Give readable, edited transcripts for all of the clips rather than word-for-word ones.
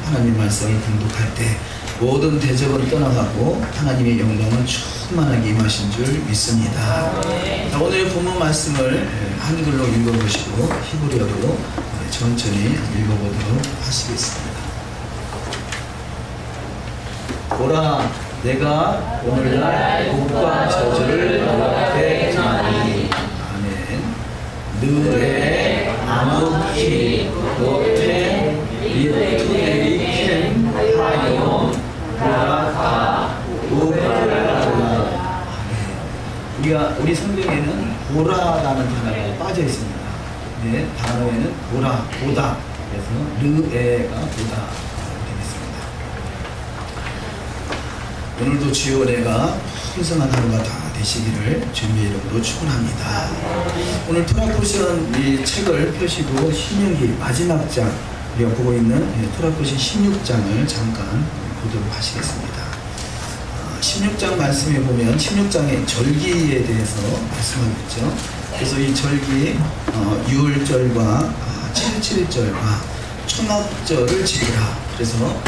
하나님 말씀을 공독할 때 모든 대적은 떠나가고 하나님의 영광은 충만하게 임하신 줄 믿습니다. 자, 오늘의 본문 말씀을 한글로 읽어보시고 히브리어로 천천히 읽어보도록 하시겠습니다. 보라, 내가 오늘날 복과 저주를 너 앞에 주나니. 아멘. 느에 아무키 노테 리투에리켄 하이온 보라카 우브라라. 우리 성경에는 보라라는 단어가 빠져 있습니다. 네, 단어에는 보라, 보다. 그래서 르에가 보다 되겠습니다. 오늘도 주여 은혜가 풍성한 하루가 다 되시기를 주님의 이름으로 축원합니다. 오늘 토라포션 이 책을 펴시고 신명기 마지막 장, 우리가 보고 있는 토라포션 16장을 잠깐 보도록 하시겠습니다. 16장 말씀에 보면 16장의 절기에 대해서 말씀하고 있죠. 그래서 이 절기 6월절과 7.7절과 초막절을 지키라. 그래서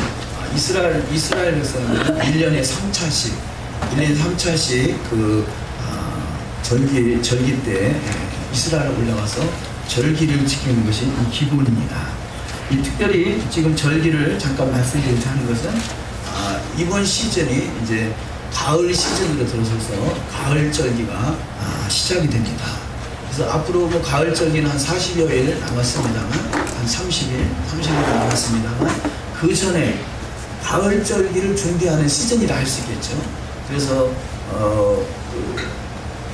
이스라엘 백성들은 1년에 3차씩 그 절기 때 이스라엘에 올라가서 절기를 지키는 것이 기본입니다. 이 특별히 지금 절기를 잠깐 말씀드리자 하는 것은 이번 시즌이 이제 가을 시즌으로 들어서서 가을 절기가 시작이 됩니다. 그래서 앞으로 뭐 가을 절기는 한 40여일 남았습니다만, 한 30일 남았습니다만, 그 전에 가을 절기를 준비하는 시즌이라 할 수 있겠죠. 그래서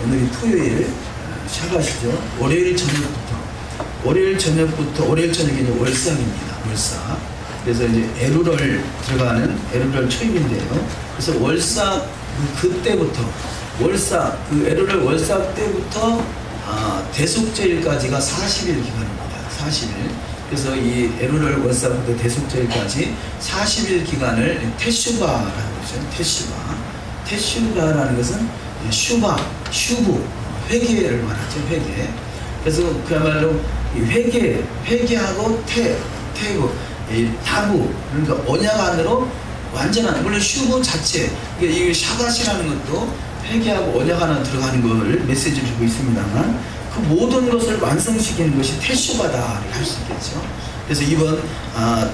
오늘이 토요일 샤바시죠. 월요일 저녁부터 월요일 저녁이 이제 월삭입니다. 월삭. 그래서 이제 에루럴 들어가는 에루럴 초입인데요. 그래서 월삭 그때부터 월삭 그 에루럴 월삭 때부터 대속제일까지가 40일 기간입니다. 40일. 그래서 이 에루럴 월삭부터 대속제일까지 40일 기간을 테슈바라고 그러죠. 테슈바라는 것은 슈브, 회개를 말하죠. 회개. 그래서 그야말로 이 회개하고 다부, 그러니까 언약 안으로 완전한, 물론 슈브 자체, 그러니까 이 샤갓이라는 것도 회개하고 언약 안으로 들어가는 것을 메시지를 주고 있습니다만, 그 모든 것을 완성시키는 것이 테슈바다 할 수 있겠죠. 그래서 이번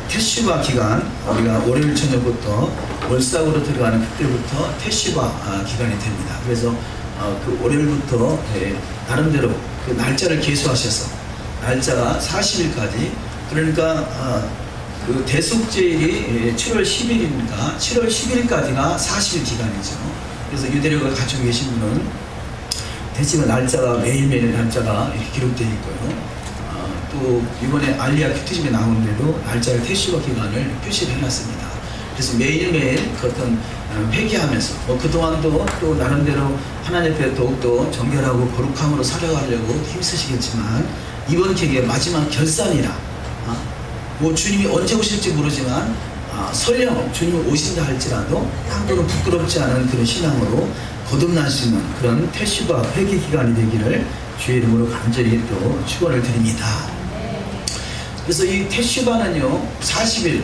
테슈바 기간, 우리가 월요일 저녁부터 월삭으로 들어가는 그때부터 테슈바 기간이 됩니다. 그래서 그 월요일부터 나름대로 그 날짜를 계수하셔서 날짜가 40일까지, 그러니까 그 대속제일이 7월 10일입니다. 7월 10일까지가 40일 기간이죠. 그래서 유대력을 가지고 계신 분은 대신에 날짜가 매일매일 날짜가 이렇게 기록되어 있고요. 또 이번에 알리아 큐티즘에 나오는데도 날짜를 테슈바 기간을 표시를 해놨습니다. 그래서 매일매일 그 어떤 회개하면서 그동안도 또 나름대로 하나님 앞에 더욱더 정결하고 거룩함으로 살아가려고 힘쓰시겠지만, 이번 기회에 마지막 결산이라 뭐 주님이 언제 오실지 모르지만 설령 주님이 오신다 할지라도 한번은 부끄럽지 않은 그런 신앙으로 거듭날 수 있는 그런 테슈바 회개 기간이 되기를 주의 이름으로 간절히 또 축원을 드립니다. 그래서 이 테슈바는요 40일,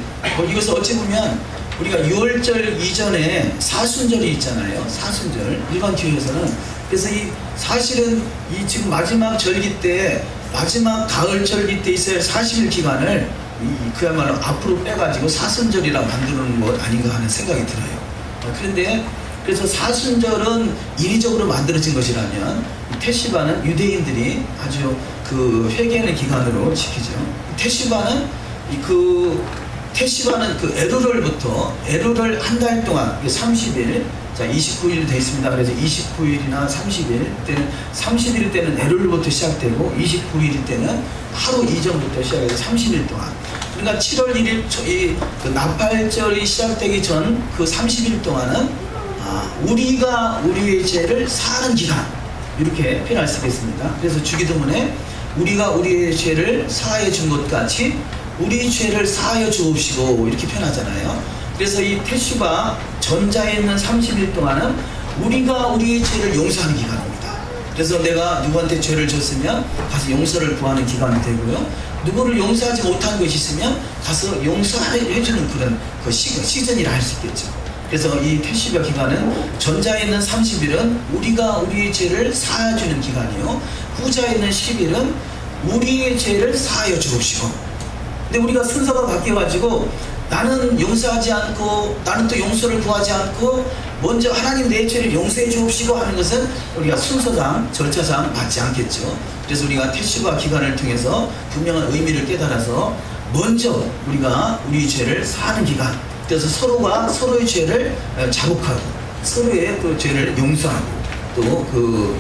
이것을 어찌 보면 우리가 6월절 이전에 사순절이 있잖아요. 사순절 일반 교회에서는. 그래서 이 사실은 이 지금 마지막 절기 때, 마지막 가을 절기 때 있어야 40일 기간을 그야말로 앞으로 빼가지고 사순절이라 만드는 것 아닌가 하는 생각이 들어요. 그런데 그래서 사순절은 인위적으로 만들어진 것이라면, 테슈바는 유대인들이 아주 그 회개하는 기간으로 지키죠. 테슈바는 그 에루럴 한 달 동안 30일, 자 29일 되어 있습니다. 그래서 29일이나 30일 때는 30일 때는 에루럴부터 시작되고 29일일 때는 하루 이전부터 시작해서 30일 동안. 그러니까 7월 1일 그 나팔절이 시작되기 전 그 30일 동안은 우리가 우리의 죄를 사하는 기간, 이렇게 표현할 수 있겠습니다. 그래서 주기도문에 우리가 우리의 죄를 사하여 준 것 같이 우리 죄를 사하여 주옵시고 이렇게 표현하잖아요. 그래서 이 테슈바 전자에 있는 30일 동안은 우리가 우리의 죄를 용서하는 기간입니다. 그래서 내가 누구한테 죄를 졌으면 가서 용서를 구하는 기간이 되고요. 누구를 용서하지 못한 것이 있으면 가서 용서해주는 그런 그 시즌이라 할 수 있겠죠. 그래서 이 테시바 기간은 전자에 있는 30일은 우리가 우리의 죄를 사하여주는 기간이요, 후자에 있는 10일은 우리의 죄를 사하여 주옵시고. 근데 우리가 순서가 바뀌어가지고 나는 용서하지 않고 나는 또 용서를 구하지 않고 먼저 하나님 내 죄를 용서해 주옵시고 하는 것은 우리가 순서상 절차상 맞지 않겠죠. 그래서 우리가 테시바 기간을 통해서 분명한 의미를 깨달아서 먼저 우리가 우리 죄를 사하는 기간, 그래서 서로가 서로의 죄를 자복하고 서로의 또 죄를 용서하고 또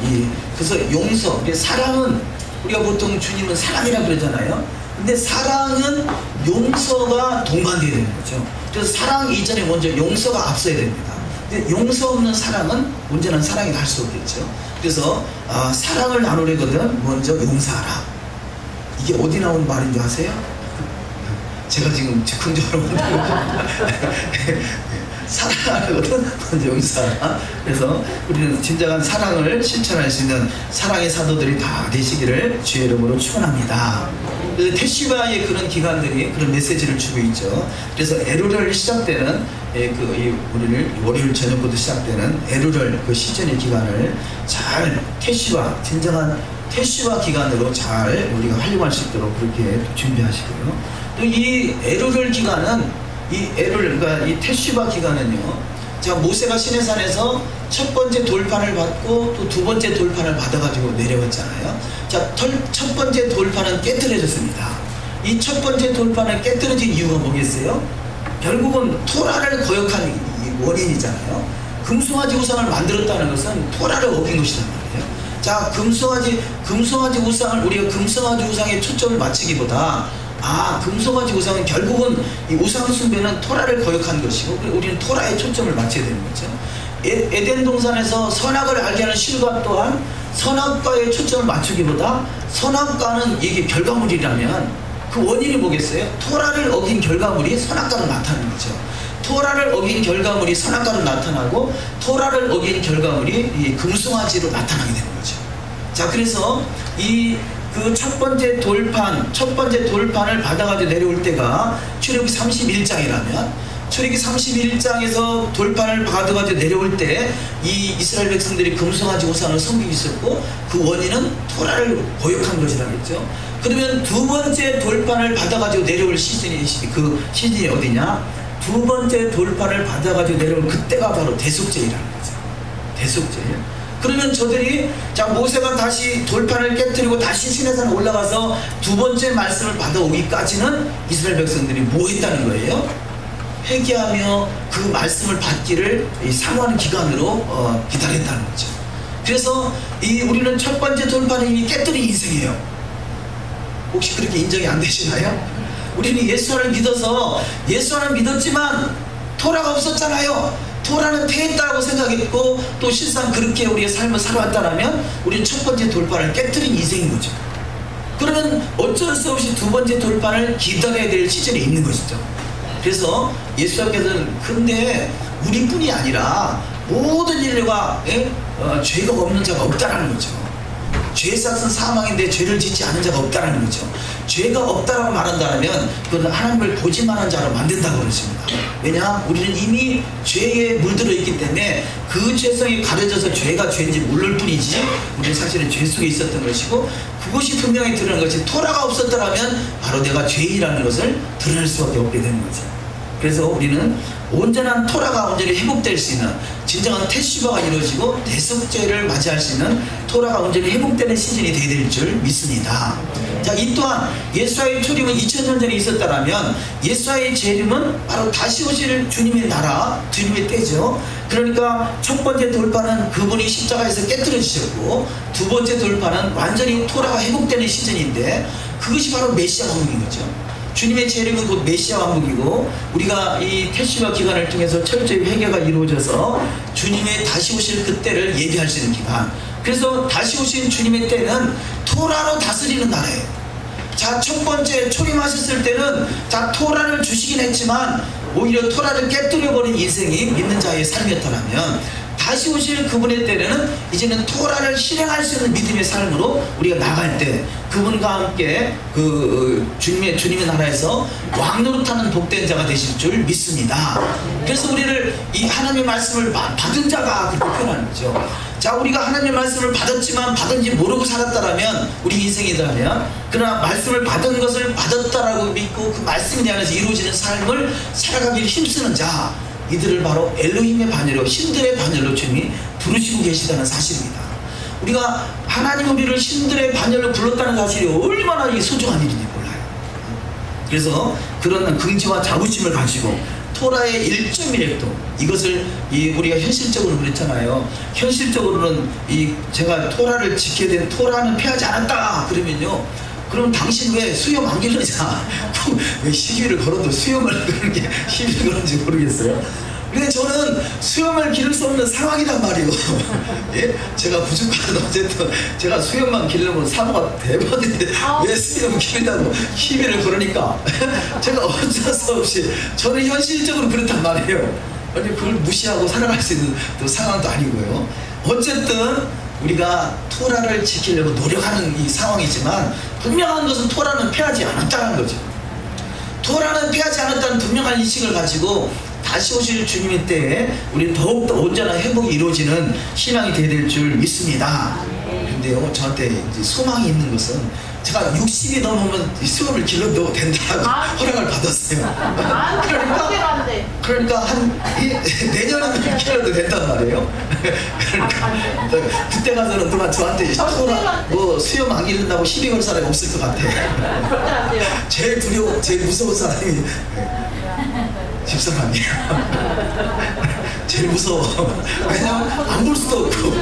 그래서 용서, 사랑은 우리가 보통 주님은 사랑이라 그러잖아요. 근데 사랑은 용서가 동반되어야 되는 거죠. 그래서 사랑 이전에 먼저 용서가 앞서야 됩니다. 근데 용서 없는 사랑은 온전한 사랑이 될 수 없겠죠. 그래서 사랑을 나누려거든 먼저 용서하라. 이게 어디 나온 말인 줄 아세요? 제가 지금 즉흥적으로 사랑하거든 먼저 용서하라. 그래서 우리는 진정한 사랑을 실천할 수 있는 사랑의 사도들이 다 되시기를 주의 이름으로 축원합니다. 테시바의 그런 기간들이 그런 메시지를 주고 있죠. 그래서 에루럴 시작되는 우리를 월요일 저녁부터 시작되는 에루럴 그 시즌의 기간을 잘 진정한 테시바 기간으로 잘 우리가 활용할 수 있도록 그렇게 준비하시고요. 또 이 에루럴 기간은 그러니까 이 테시바 기간은요, 자, 모세가 시내산에서 첫 번째 돌판을 받고 또 두 번째 돌판을 받아가지고 내려왔잖아요. 자, 첫 번째 돌판은 깨뜨려졌습니다. 이 첫 번째 돌판을 깨뜨려진 이유가 뭐겠어요? 결국은 토라를 거역한 원인이잖아요. 금송아지 우상을 만들었다는 것은 토라를 어긴 것이란 말이에요. 자, 금송아지 우상을 우리가 금송아지 우상에 초점을 맞추기보다 금송아지 우상은 결국은 이 우상 숭배는 토라를 거역한 것이고 우리는 토라에 초점을 맞춰야 되는 거죠. 에덴 동산에서 선악을 알게 하는 실과 또한 선악과에 초점을 맞추기보다 선악과는 이게 결과물이라면 그 원인이 뭐겠어요? 토라를 어긴 결과물이 선악과로 나타나는 거죠. 토라를 어긴 결과물이 선악과로 나타나고 토라를 어긴 결과물이 이 금송아지로 나타나게 되는 거죠. 자, 그래서 그 첫 번째 돌판을 받아가지고 내려올 때가 출애굽기 31장이라면 출애굽기 31장에서 돌판을 받아가지고 내려올 때 이 이스라엘 백성들이 금송아지 우상을 섬기고 있었고 그 원인은 토라를 거역한 것이라겠죠. 그러면 두 번째 돌판을 받아가지고 내려올 시즌이 어디냐? 두 번째 돌판을 받아가지고 내려올 그때가 바로 대속죄라는 거죠. 대속죄. 그러면 저들이 모세가 다시 돌판을 깨뜨리고 다시 시내산 올라가서 두 번째 말씀을 받아오기까지는 이스라엘 백성들이 뭐 했다는 거예요? 회개하며 그 말씀을 받기를 사모하는 기간으로 기다렸다는 거죠. 그래서 우리는 첫 번째 돌판을 이미 깨뜨린 인생이에요. 혹시 그렇게 인정이 안 되시나요? 우리는 예수 안을 믿었지만 토라가 없었잖아요. 토라는 패했다고 생각했고 또 실상 그렇게 우리의 삶을 살아왔다면 우리는 첫 번째 돌판을 깨뜨린 인생인 거죠. 그러면 어쩔 수 없이 두 번째 돌판을 기다려야 될 시즌이 있는 것이죠. 그래서 예수님께서는 근데 우리뿐이 아니라 모든 인류가 죄가 없는 자가 없다라는 거죠. 죄의 삭은 사망인데 죄를 짓지 않은 자가 없다라는 거죠. 죄가 없다라고 말한다면 그건 하나님을 보지만한 자로 만든다고 그러십니다. 왜냐? 우리는 이미 죄에 물들어 있기 때문에 그 죄성이 가려져서 죄가 죄인지 모를 뿐이지 우리는 사실은 죄 속에 있었던 것이고 그것이 분명히 드러난 것이 토라가 없었더라면 바로 내가 죄인이라는 것을 드러낼 수밖에 없게 되는 거죠. 그래서 우리는 온전한 토라가 온전히 회복될 수 있는 진정한 테시바가 이루어지고 대속죄를 맞이할 수 있는 토라가 온전히 회복되는 시즌이 되어야 될 줄 믿습니다. 자, 이 또한 예수와의 초림은 2000년 전에 있었다라면 예수와의 재림은 바로 다시 오실 주님의 나라, 주님의 때죠. 그러니까 첫 번째 돌파는 그분이 십자가에서 깨뜨려주셨고 두 번째 돌파는 완전히 토라가 회복되는 시즌인데 그것이 바로 메시아 왕국인 거죠. 주님의 재림은 곧 메시아 왕국이고 우리가 이 테시바 기간을 통해서 철저히 회개가 이루어져서 주님의 다시 오실 그때를 예비할 수 있는 기간. 그래서 다시 오신 주님의 때는 토라로 다스리는 나라예요. 자, 첫 번째 초림하셨을 때는 토라를 주시긴 했지만 오히려 토라를 깨뜨려버린 인생이 믿는 자의 삶이었다면 다시 오실 그분의 때에는 이제는 토라를 실행할 수 있는 믿음의 삶으로 우리가 나갈 때 그분과 함께 주님의 나라에서 왕노릇하는 복된 자가 되실 줄 믿습니다. 그래서 우리를 이 하나님의 말씀을 받은 자가 그렇게 표현하는 거죠. 자, 우리가 하나님의 말씀을 받았지만 받은지 모르고 살았다라면 우리 인생이라면, 그러나 말씀을 받은 것을 받았다라고 믿고 그 말씀에 대해서 이루어지는 삶을 살아가기를 힘쓰는 자, 이들을 바로 엘로힘의 반열로, 신들의 반열로 주님이 부르시고 계시다는 사실입니다. 우리가 하나님 우리를 신들의 반열로 불렀다는 사실이 얼마나 소중한 일인지 몰라요. 그래서 그런 긍지와 자부심을 가지고 토라의 1.1획도 이것을 우리가 현실적으로 그랬잖아요. 현실적으로는 제가 토라를 지켜야 되는, 토라는 폐하지 않았다 그러면요, 그럼 당신 왜 수염 안 기르냐? 왜 시비를 걸어도 수염을 그런 게 시비를 걸는지 모르겠어요. 근데 저는 수염을 기를 수 없는 상황이란 말이에요. 예? 제가 부족하든 어쨌든 제가 수염만 기르면 사고가 대박인데 왜 수염 기르다고 시비를 걸으니까 제가 어쩔 수 없이, 저는 현실적으로 그렇단 말이에요. 아니, 그걸 무시하고 살아갈 수 있는 또 상황도 아니고요. 어쨌든 우리가 토라를 지키려고 노력하는 이 상황이지만 분명한 것은 토라는 폐하지 않았다는 거죠. 토라는 폐하지 않았다는 분명한 인식을 가지고 다시 오실 주님의 때에 우리는 더욱더 온전한 회복이 이루어지는 신앙이 되어야 될 줄 믿습니다. 근데요, 저한테 이제 소망이 있는 것은 제가 60이 넘으면 수염을 길러도 된다고 허락을 받았어요. 그러니까 내년에는 길러도 된단 말이에요. 그러니까 그때 가서는 누가 저한테 수염 안 기른다고 시비 걸 사람이 없을 것 같아. 제일 두려워, 제일 무서운 사람이 집사람이에요. 제일 무서워. 왜냐면 안 볼 수도 없고.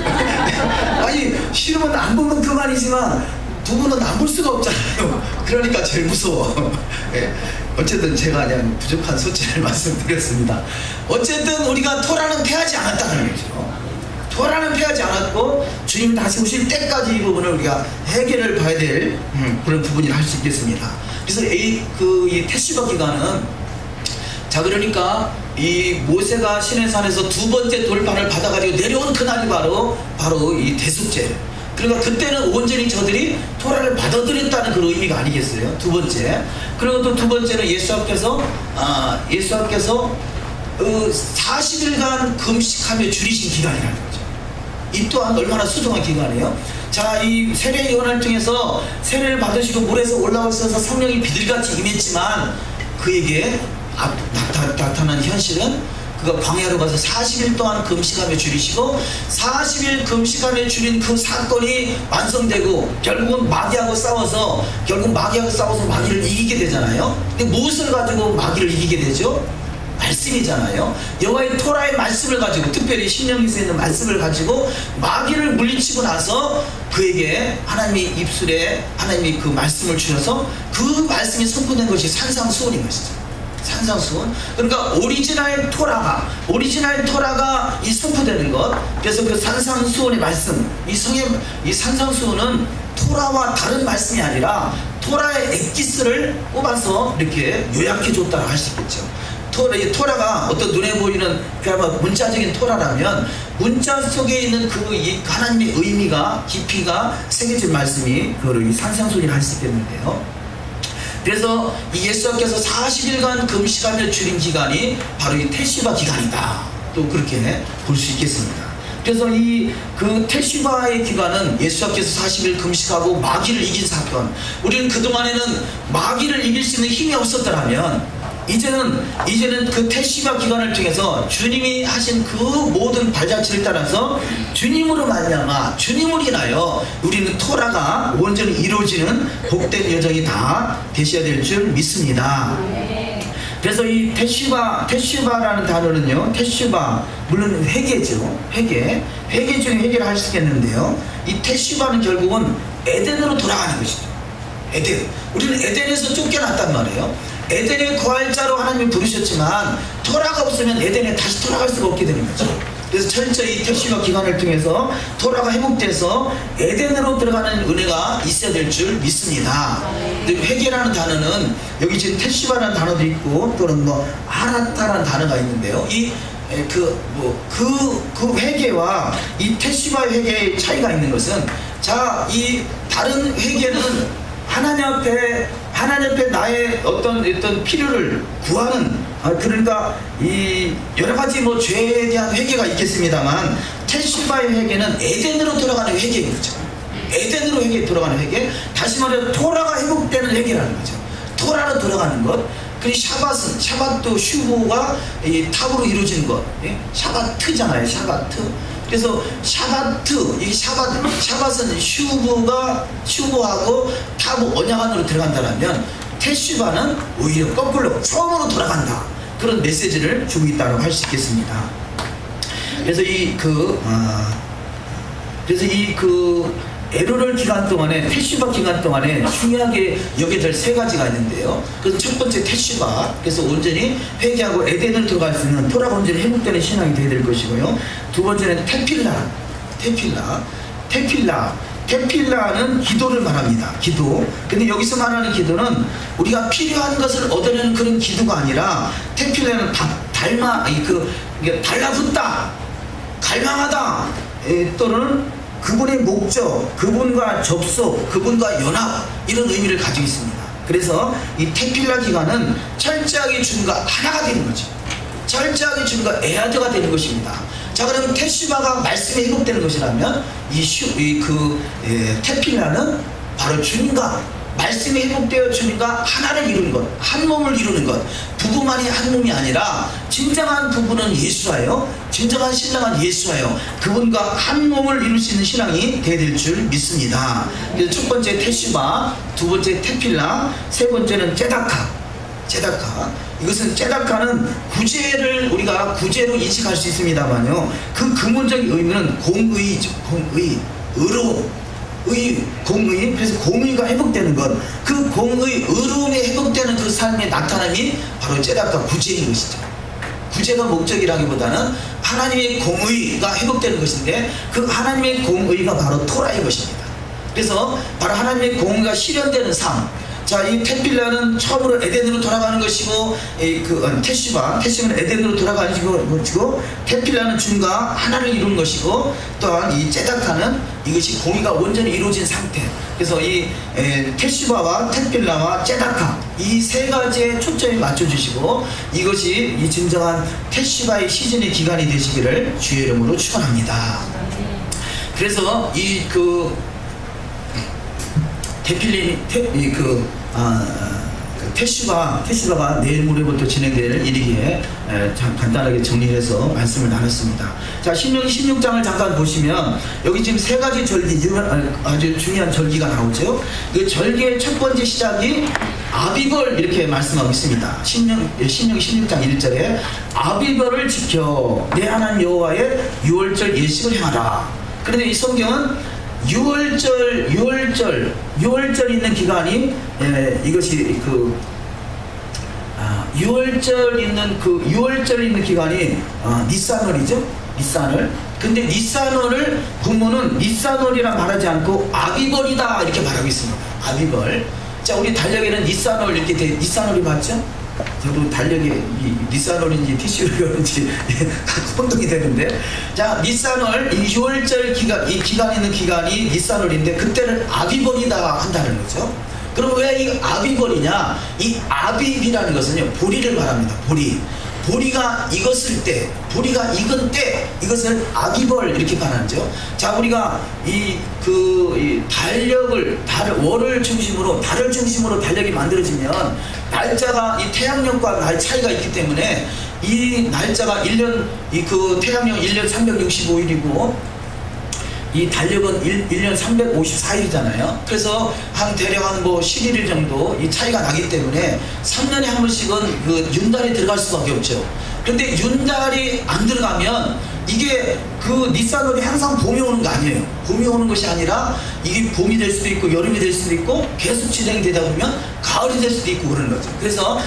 아니, 싫으면 안 보면 그만이지만 두 분은 안 볼 수가 없잖아요. 그러니까 제일 무서워. 예. 어쨌든 제가 그냥 부족한 소치를 말씀드렸습니다. 어쨌든 우리가 토라는 폐하지 않았다는 거죠. 토라는 폐하지 않았고 주님 다시 오실 때까지 이 부분을 우리가 해결을 봐야 될 그런 부분이라 할 수 있겠습니다. 그래서 이 테스바 기간은, 자, 그러니까 이 모세가 시내산에서 두 번째 돌판을 받아가지고 내려온 그날이 바로 이 대속죄. 그러니까 그때는 온전히 저들이 토라를 받아들였다는 그런 의미가 아니겠어요? 두 번째. 그리고 또 두 번째는 예수께서 40일간 금식하며 줄이신 기간이라는 거죠. 이 또한 얼마나 소중한 기간이에요. 자, 이 세례 요한을 통해서 세례를 받으시고 물에서 올라오셔서 성령이 비둘기같이 임했지만 그에게 나타난 현실은 그가 광야로 가서 40일 동안 금식하며 줄이시고 40일 금식하며 줄인 그 사건이 완성되고 결국은 마귀하고 싸워서 마귀를 이기게 되잖아요. 근데 무엇을 가지고 마귀를 이기게 되죠? 말씀이잖아요. 여호와의 토라의 말씀을 가지고, 특별히 신명기서에 있는 말씀을 가지고 마귀를 물리치고 나서 그에게 하나님의 입술에 하나님이 그 말씀을 주셔서 그 말씀이 선포된 것이 산상수훈인 것이죠. 산상수훈. 그러니까 오리지널 토라가 이 선포되는 것. 그래서 그 산상수훈의 말씀, 이 산상수훈은 토라와 다른 말씀이 아니라 토라의 엑기스를 뽑아서 이렇게 요약해 줬다고 할 수 있겠죠. 토라가 어떤 눈에 보이는 그야말로 문자적인 토라라면 문자 속에 있는 이 하나님의 의미가, 깊이가 새겨진 말씀이 그거를 이 산상수훈이라 할 수 있겠는데요. 그래서 이 예수께서 40일간 금식하며 줄인 기간이 바로 이 테시바 기간이다. 또 그렇게 볼 수 있겠습니다. 그래서 그 테시바의 기간은 예수께서 40일 금식하고 마귀를 이긴 사건. 우리는 그동안에는 마귀를 이길 수 있는 힘이 없었더라면 이제는 그 테시바 기간을 통해서 주님이 하신 그 모든 발자취를 따라서 주님으로 말미암아, 주님을 인하여 우리는 토라가 온전히 이루어지는 복된 여정이 다 되셔야 될 줄 믿습니다. 그래서 이 테시바라는 단어는요, 테시바, 물론 회개죠. 회개 중에 회개를 할 수 있겠는데요, 이 테시바는 결국은 에덴으로 돌아가는 것이죠. 에덴. 우리는 에덴에서 쫓겨났단 말이에요. 에덴의 거할 자로 하나님이 부르셨지만 토라가 없으면 에덴에 다시 돌아갈 수가 없게 되는 거죠. 그래서 철저히 테시바 기간을 통해서 토라가 회복돼서 에덴으로 들어가는 은혜가 있어야 될 줄 믿습니다. 근데 회개라는 단어는 여기 지금 테시바라는 단어도 있고 또는 아라타라는 단어가 있는데요. 이 그 회개와 이 테슈바의 회개의 차이가 있는 것은, 자, 이 다른 회개는 하나님 앞에 나의 어떤 필요를 구하는, 그러니까 이 여러 가지 뭐 죄에 대한 회개가 있겠습니다만, 테슈바의 회개는 에덴으로 돌아가는 회개인 거죠. 에덴으로 돌아가는 회개, 다시 말해 토라가 회복되는 회개라는 거죠. 토라로 돌아가는 것. 그리고 샤밧도 슈보가 이 탑으로 이루어지는 것. 예? 샤바트잖아요. 샤바트. 그래서 샤밧은 슈보하고 탑 언약 안으로 들어간다면, 테슈바는 오히려 거꾸로 처음으로 돌아간다. 그런 메시지를 주고 있다고 할 수 있겠습니다. 그래서 에르롤 기간 동안에, 테슈바 기간 동안에 중요하게 여겨야 될 세 가지가 있는데요. 그래서 첫 번째 테슈바, 그래서 온전히 회개하고 에덴을 들어갈 수 있는 토라가 온전히 회복되는 신앙이 되어야 될 것이고요. 두 번째는 테필라는 기도를 말합니다. 기도. 근데 여기서 말하는 기도는 우리가 필요한 것을 얻으려는 그런 기도가 아니라, 테필라는 달라붙다, 갈망하다, 또는 그분의 목적, 그분과 접속, 그분과 연합, 이런 의미를 가지고 있습니다. 그래서 이 테필라 기간은 철저하게 주님과 하나가 되는 거죠. 철저하게 주님과 에아드가 되는 것입니다. 자, 그럼 테슈바가 말씀이 회복되는 것이라면, 테필라는 바로 주님과 말씀이 회복되어 주님과 하나를 이루는 것, 한 몸을 이루는 것. 부부만이 한 몸이 아니라 진정한 부부는 예수와요, 진정한 신랑은 예수와요, 그분과 한 몸을 이룰 수 있는 신앙이 되어야 될 줄 믿습니다. 그래서 첫 번째 테슈바, 두 번째 테필라, 세 번째는 제다카. 이것은 제다카는 구제를 우리가 구제로 인식할 수 있습니다만요, 그 근본적인 의미는 공의죠. 공의. 그래서 공의가 회복되는 것, 그 공의, 의로움이 회복되는 그 삶의 나타남이 바로 제다카 구제인 것이죠. 구제가 목적이라기보다는 하나님의 공의가 회복되는 것인데, 그 하나님의 공의가 바로 토라인 것입니다. 그래서 바로 하나님의 공의가 실현되는 삶. 자, 이 테필라는 처음으로 에덴으로 돌아가는 것이고, 테슈바는 에덴으로 돌아가는 것이고, 테필라는 주님과 하나를 이루는 것이고, 또한 이 제다카는 이것이 공의가 온전히 이루어진 상태. 그래서 이 테슈바와 테필라와 제다카, 이 세 가지에 초점이 맞춰주시고, 이것이 이 진정한 테슈바의 시즌의 기간이 되시기를 주의 이름으로 축원합니다. 그래서 테슈바가 내일 모레부터 진행될 일이기에 간단하게 정리해서 말씀을 나눴습니다. 자, 신명기 16장을 잠깐 보시면, 여기 지금 세 가지 절기, 아주 중요한 절기가 나오죠. 그 절기의 첫 번째 시작이 아비벌, 이렇게 말씀하고 있습니다. 신명기 16장 1절에 아비벌을 지켜 내 하나님 여호와의 유월절 예식을 행하라. 그런데 이 성경은 유월절 있는 기간이, 이것이 유월절 있는 기간이 니산월이죠. 니산월. 근데 니산월을 부모는 니산월이라 말하지 않고 아비벌이다, 이렇게 말하고 있습니다. 아비벌. 자, 우리 달력에는 니산월 이렇게 니산월이 맞죠? 저도 달력이 니산월인지 티슈월인지 혼동이 되는데, 자, 니산월, 이 6월절 기간, 이 기간 있는 기간이 니산월인데, 그때는 아비벌이다 한다는 거죠. 그럼 왜 이 아비벌이냐? 이 아비비라는 것은요, 보리를 말합니다. 보리가 익었을 때, 보리가 익은 때, 이것을 아비벌, 이렇게 말하죠. 자, 우리가 달을 중심으로 달력이 만들어지면, 날짜가 이 태양력과 날 차이가 있기 때문에, 이 날짜가 태양력 1년 365일이고, 이 달력은 1년 354일이잖아요. 그래서 대략 11일 정도 이 차이가 나기 때문에 3년에 한 번씩은 그 윤달이 들어갈 수밖에 없죠. 그런데 윤달이 안 들어가면 이게 니산월이 항상 봄이 오는 거 아니에요. 봄이 오는 것이 아니라 이게 봄이 될 수도 있고 여름이 될 수도 있고 계속 진행이 되다 보면 가을이 될 수도 있고 그러는 거죠. 그래서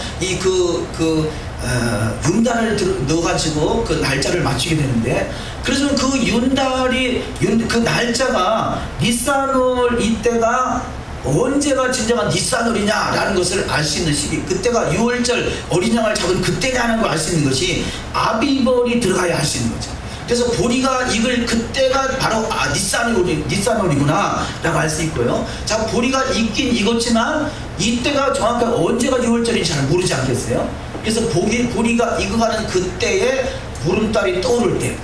윤달을 넣어가지고 그 날짜를 맞추게 되는데, 그래서 그 날짜가 니산월 이때가 언제가 진정한 니산월이냐라는 것을 알 수 있는 시기, 그때가 6월절 어린 양을 잡은 그때냐는 걸 알 수 있는 것이 아비벌이 들어가야 할 수 있는 거죠. 그래서 보리가 익을 그때가 바로 니산월이구나 라고 알 수 있고요. 자, 보리가 익긴 익었지만 이때가 정확하게 언제가 6월절인지 잘 모르지 않겠어요? 그래서 보리가 익어가는 그때에 보름달이 떠오를 때,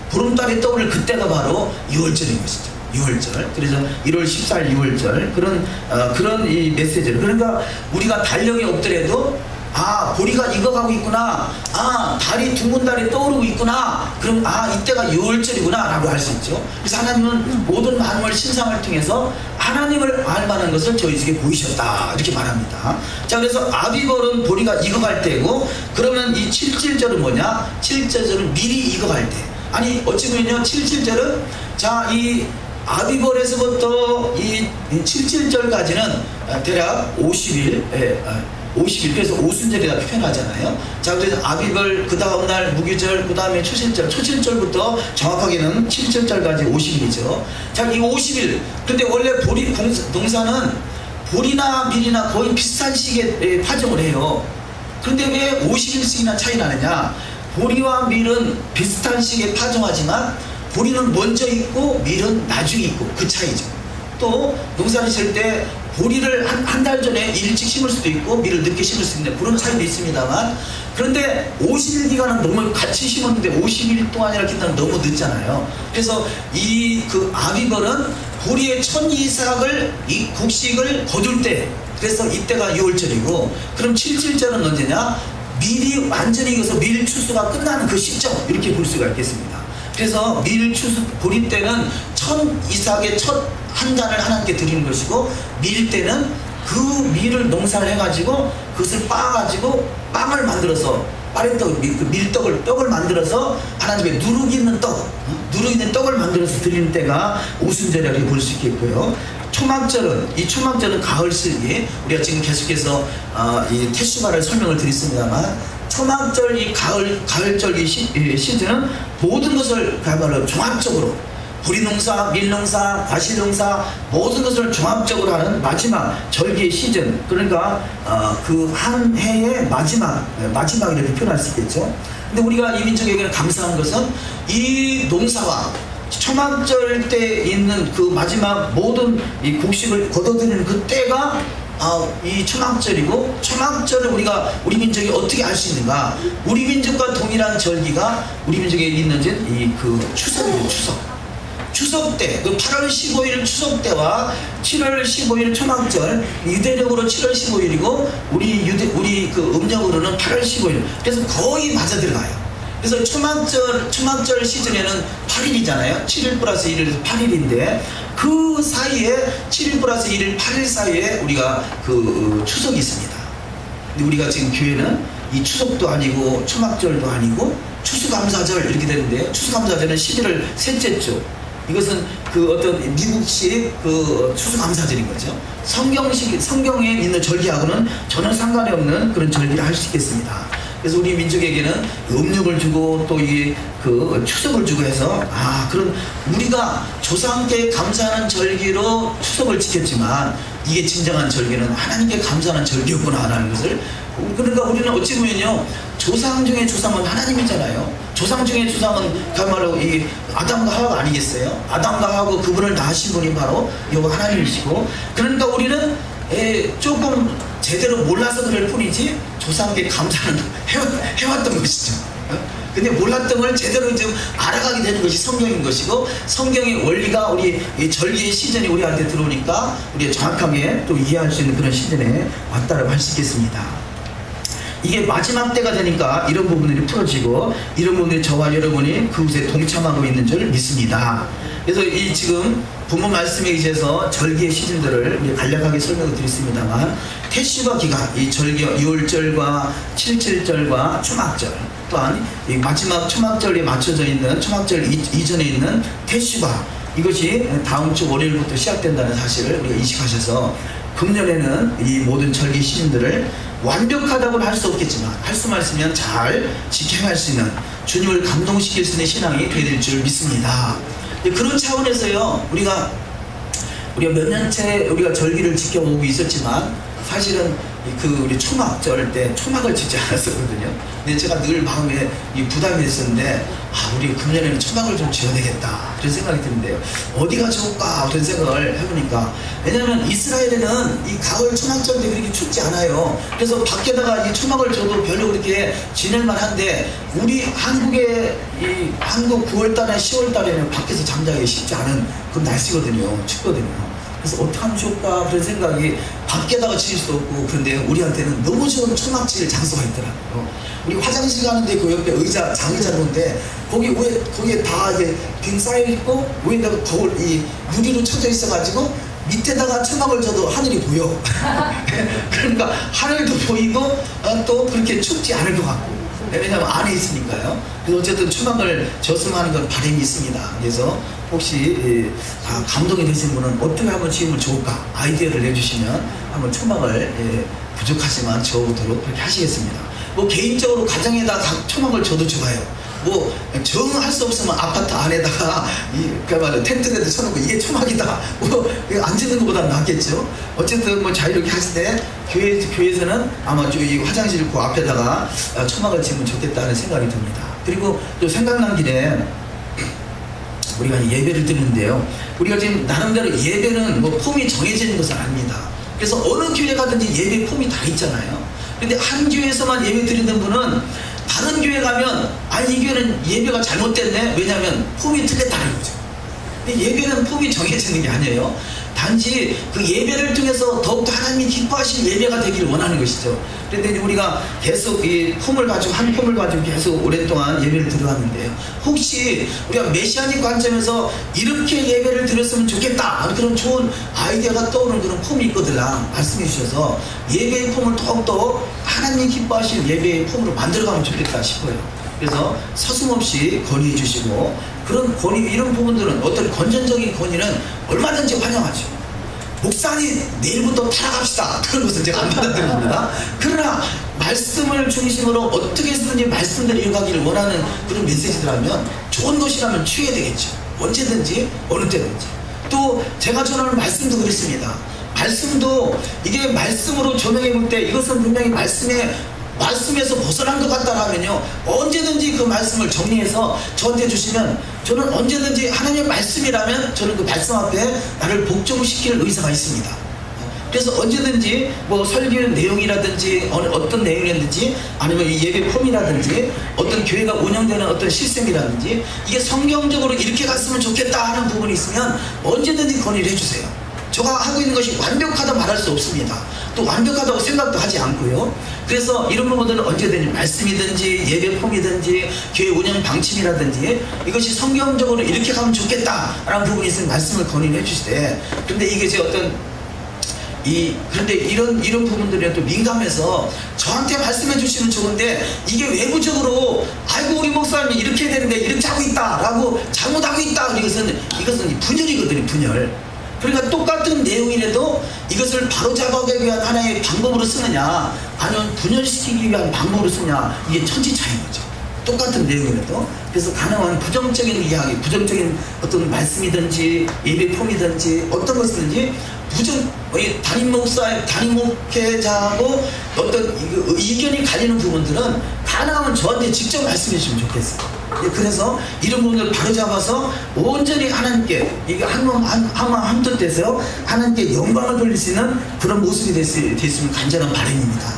보름달이 떠오를 그때가 바로 6월절인 것이죠. 6월절. 그래서 1월 14일 6월절 그런 이 메시지를, 그러니까 우리가 달력이 없더라도 보리가 익어가고 있구나, 달이 둥근 달이 떠오르고 있구나, 그럼 이때가 6월절이구나 라고 할 수 있죠. 그래서 하나님은 모든 만물 신상을 통해서 하나님을 알만한 것을 저희에게 보이셨다 이렇게 말합니다. 자, 그래서 아비벌은 보리가 익어갈 때고, 그러면 이 7.7절은 뭐냐? 7.7절은 미리 익어갈 때. 아니 어찌 보면요, 7.7절은 자, 이 아비벌에서부터 이 7.7절까지는 대략 50일, 50일, 그래서 오순절이라 표현하잖아요. 자, 그래서 아비벌, 그 다음날 무교절, 그 다음에 초실절, 초실절부터 정확하게는 7.7절까지 50일이죠. 자, 이 50일, 근데 원래 보리 농사는 보리나 밀이나 거의 비슷한 시기에 파종을 해요. 그런데 왜 50일씩이나 차이 나느냐? 보리와 밀은 비슷한 시기에 파종하지만 보리는 먼저 있고 밀은 나중에 있고, 그 차이죠. 또 농사를 질 때 보리를 한 달 전에 일찍 심을 수도 있고 밀을 늦게 심을 수 있는 그런 차이도 있습니다만, 그런데 50일 기간은 너무 같이 심었는데 50일 동안이라 기간은 너무 늦잖아요. 그래서 그 아비벌은 보리의 첫 이삭을, 이 곡식을 거둘 때, 그래서 이때가 6월절이고, 그럼 7.7절은 언제냐? 밀이 완전히 익어서 밀 추수가 끝나는 그 시점, 이렇게 볼 수가 있겠습니다. 그래서 밀 추수, 보리 때는 첫 이삭의 첫 한 단을 하나님께 드리는 것이고, 밀 때는 그 밀을 농사를 해가지고 그것을 빻아가지고 빵을 만들어서, 빠레떡, 떡을 만들어서 하나님의 누룩이 있는 떡을 만들어서 드리는 때가 오순절이라고 볼 수 있겠고요. 초막절은 가을 시기, 우리가 지금 계속해서 이 테슈바를 설명을 드렸습니다만, 초막절, 이 가을절 이 시즌은 모든 것을 그야말로 종합적으로 보리농사, 밀농사, 과실농사 모든 것을 종합적으로 하는 마지막 절기의 시즌, 그러니까 그 한 해의 마지막이라고 표현할 수 있겠죠. 근데 우리가 이 민족에게는 감사한 것은 이 농사와 초막절 때 있는 그 마지막 모든 이 곡식을 거둬들이는 그 때가 이 초막절이고, 초막절을 우리 민족이 어떻게 알 수 있는가? 우리 민족과 동일한 절기가 우리 민족에 있는지 그 추석이에요. 추석 때, 그 8월 15일 추석 때와 7월 15일 초막절, 유대력으로 7월 15일이고 우리 그 음력으로는 8월 15일. 그래서 거의 맞아 들어가요. 그래서 초막절 시즌에는 8일이잖아요. 7일 플러스 1일 8일인데, 그 사이에 7일 플러스 1일 8일 사이에 우리가 그 추석이 있습니다. 근데 우리가 지금 교회는 이 추석도 아니고 초막절도 아니고 추수감사절 이렇게 되는데요. 추수감사절은 11월 셋째 주. 이것은 그 어떤 미국식 그 추수감사절인 거죠. 성경에 있는 절기하고는 전혀 상관이 없는 그런 절기를 할 수 있겠습니다. 그래서 우리 민족에게는 음력을 주고 또 이게 그 추석을 주고 해서 그런 우리가 조상께 감사하는 절기로 추석을 지켰지만, 이게 진정한 절기는 하나님께 감사하는 절기였구나라는 것을, 그러니까 우리는 어찌 보면요, 조상 중에 조상은 하나님이잖아요. 조상 중에 조상은 그야말로 이 아담과 하와가 아니겠어요? 아담과 하와가 그분을 낳으신 분이 바로 여호와 하나님이시고, 그러니까 우리는 조금 제대로 몰라서 그럴 뿐이지 조상께 감사는 해왔던 것이죠. 근데 몰랐던 걸 제대로 좀 알아가게 되는 것이 성경인 것이고, 성경의 원리가 우리 이 절기의 시즌이 우리한테 들어오니까 우리가 정확하게 또 이해할 수 있는 그런 시즌에 왔다라고 할 수 있겠습니다. 이게 마지막 때가 되니까 이런 부분들이 풀어지고, 이런 부분들이 저와 여러분이 그곳에 동참하고 있는 줄 믿습니다. 그래서 이 지금 본문 말씀에 의해서 절기의 시즌들을 우리 간략하게 설명을 드렸습니다만, 테슈바 기간, 이 절기 6월절과 7.7절과 초막절, 또한 이 마지막 초막절에 맞춰져 있는 초막절 이전에 있는 테슈바, 이것이 다음 주 월요일부터 시작된다는 사실을 우리가 인식하셔서 금년에는 이 모든 절기 시즌들을 완벽하다고는 할 수 없겠지만 할 수만 있으면 잘 지켜갈 수 있는, 주님을 감동시킬 수 있는 신앙이 되어야 될 줄 믿습니다. 그런 차원에서요, 우리가 우리가 몇 년째 우리가 절기를 지켜오고 있었지만 사실은 우리 초막절 때 초막을 짓지 않았었거든요. 근데 제가 늘 마음에 부담이 있었는데 우리 금년에는 초막을 좀 지어야 되겠다 그런 생각이 드는데요. 어디가 좋을까 그런 생각을 해보니까, 왜냐하면 이스라엘에는 이 가을 초막절 때 그렇게 춥지 않아요. 그래서 밖에다가 이 초막을 줘도 별로 그렇게 지낼만 한데, 우리 한국의 이 한국 9월달에 10월달에는 밖에서 잠자기 쉽지 않은 그런 날씨거든요. 춥거든요. 그래서 어떻게 하면 좋을까 그런 생각이, 밖에다가 지을 수도 없고, 그런데 우리한테는 너무 좋은 초막 지을 장소가 있더라고요. 우리 화장실 가는데 그 옆에 의자, 장의자 놓은데 거기에 다 이게 빙 쌓여있고 위에다가 거울 유리로 쳐져 있어가지고 밑에다가 초막을 줘도 하늘이 보여. 그러니까 하늘도 보이고 또 그렇게 춥지 않을 것 같고, 왜냐하면 안에 있으니까요. 그래서 어쨌든 초막을 줬으면 하는 건 바람이 있습니다. 그래서 혹시 감동이 되신 분은 어떻게 하면 지으면 좋을까 아이디어를 내주시면 한번 초막을 부족하지만 줘보도록 그렇게 하시겠습니다. 뭐 개인적으로 가정에다 초막을 줘도 좋아요. 뭐 정할 수 없으면 아파트 안에다가 그야말로 텐트라도 쳐놓고 이게 초막이다 뭐 안 짓는 것보다 낫겠죠. 어쨌든 뭐 자유롭게 하시되 교회에서는 아마 이 화장실 그 앞에다가 초막을 지으면 좋겠다는 생각이 듭니다. 그리고 또 생각난 길에 우리가 예배를 드리는데요, 우리가 지금 나름대로 예배는 뭐 폼이 정해져 있는 것은 아닙니다. 그래서 어느 교회 가든지 예배 폼이 다 있잖아요. 근데 한 교회에서만 예배 드리는 분은 다른 교회 가면 이 교회는 예배가 잘못됐네, 왜냐하면 폼이 틀렸다는 거죠. 근데 예배는 폼이 정해져 있는 게 아니에요. 단지 그 예배를 통해서 더욱더 하나님이 기뻐하시는 예배가 되기를 원하는 것이죠. 그런데 우리가 계속 한 폼을 가지고 계속 오랫동안 예배를 드려왔는데요, 혹시 우리가 메시아닉 관점에서 이렇게 예배를 드렸으면 좋겠다 그런 좋은 아이디어가 떠오르는 그런 폼이 있거든요. 말씀해 주셔서 예배의 폼을 더욱더 하나님 기뻐하시는 예배의 폼으로 만들어가면 좋겠다 싶어요. 그래서 서슴없이 건의해 주시고, 그런 건의, 이런 부분들은 어떤 건전적인 건의는 얼마든지 환영하죠. 목사님 내일부터 타락합시다 그런 것은 제가 안 받아들입니다. 그러나 말씀을 중심으로 어떻게 해서든지 말씀대로 이어가기를 원하는 그런 메시지들하면, 좋은 것이라면 취해야 되겠죠. 언제든지 어느 때든지. 또 제가 전하는 말씀도 그렇습니다. 말씀도 이게 말씀으로 조명해 볼 때 이것은 분명히 말씀에서 벗어난 것 같다라면요, 언제든지 그 말씀을 정리해서 저한테 주시면 저는 언제든지 하나님의 말씀이라면 저는 그 말씀 앞에 나를 복종시킬 의사가 있습니다. 그래서 언제든지 뭐 설교 내용이라든지 어떤 내용이라든지 아니면 이 예배 폼이라든지 어떤 교회가 운영되는 어떤 시스템이라든지 이게 성경적으로 이렇게 갔으면 좋겠다 하는 부분이 있으면 언제든지 건의를 해주세요. 제가 하고 있는 것이 완벽하다 말할 수 없습니다. 또 완벽하다고 생각도 하지 않고요. 그래서 이런 부분들은 언제든지 말씀이든지 예배 폼이든지 교회 운영 방침이라든지 이것이 성경적으로 이렇게 가면 좋겠다라는 부분이 있으면 말씀을 건의해 주시되, 그런데 이게 제 그런데 이런 부분들에 또 민감해서 저한테 말씀해 주시면 좋은데, 이게 외부적으로 아이고 우리 목사님이 이렇게 해야 되는데 이렇게 하고 있다라고 잘못하고 있다, 이것은 분열이거든요. 분열. 그러니까 똑같은 내용이라도 이것을 바로잡아가기 위한 하나의 방법으로 쓰느냐 아니면 분열시키기 위한 방법으로 쓰느냐, 이게 천지 차이인 거죠. 똑같은 내용이라도. 그래서 가능한 부정적인 이야기, 부정적인 어떤 말씀이든지 예배 폼이든지 어떤 것이든지 담임 목회자하고 어떤 의견이 갈리는 부분들은 가능하면 저한테 직접 말씀해 주시면 좋겠어요. 그래서 이런 부분을 바로잡아서 온전히 하나님께, 이게 한 뜻 돼서 하나님께 영광을 돌릴 수 있는 그런 모습이 됐으면 간절한 바람입니다.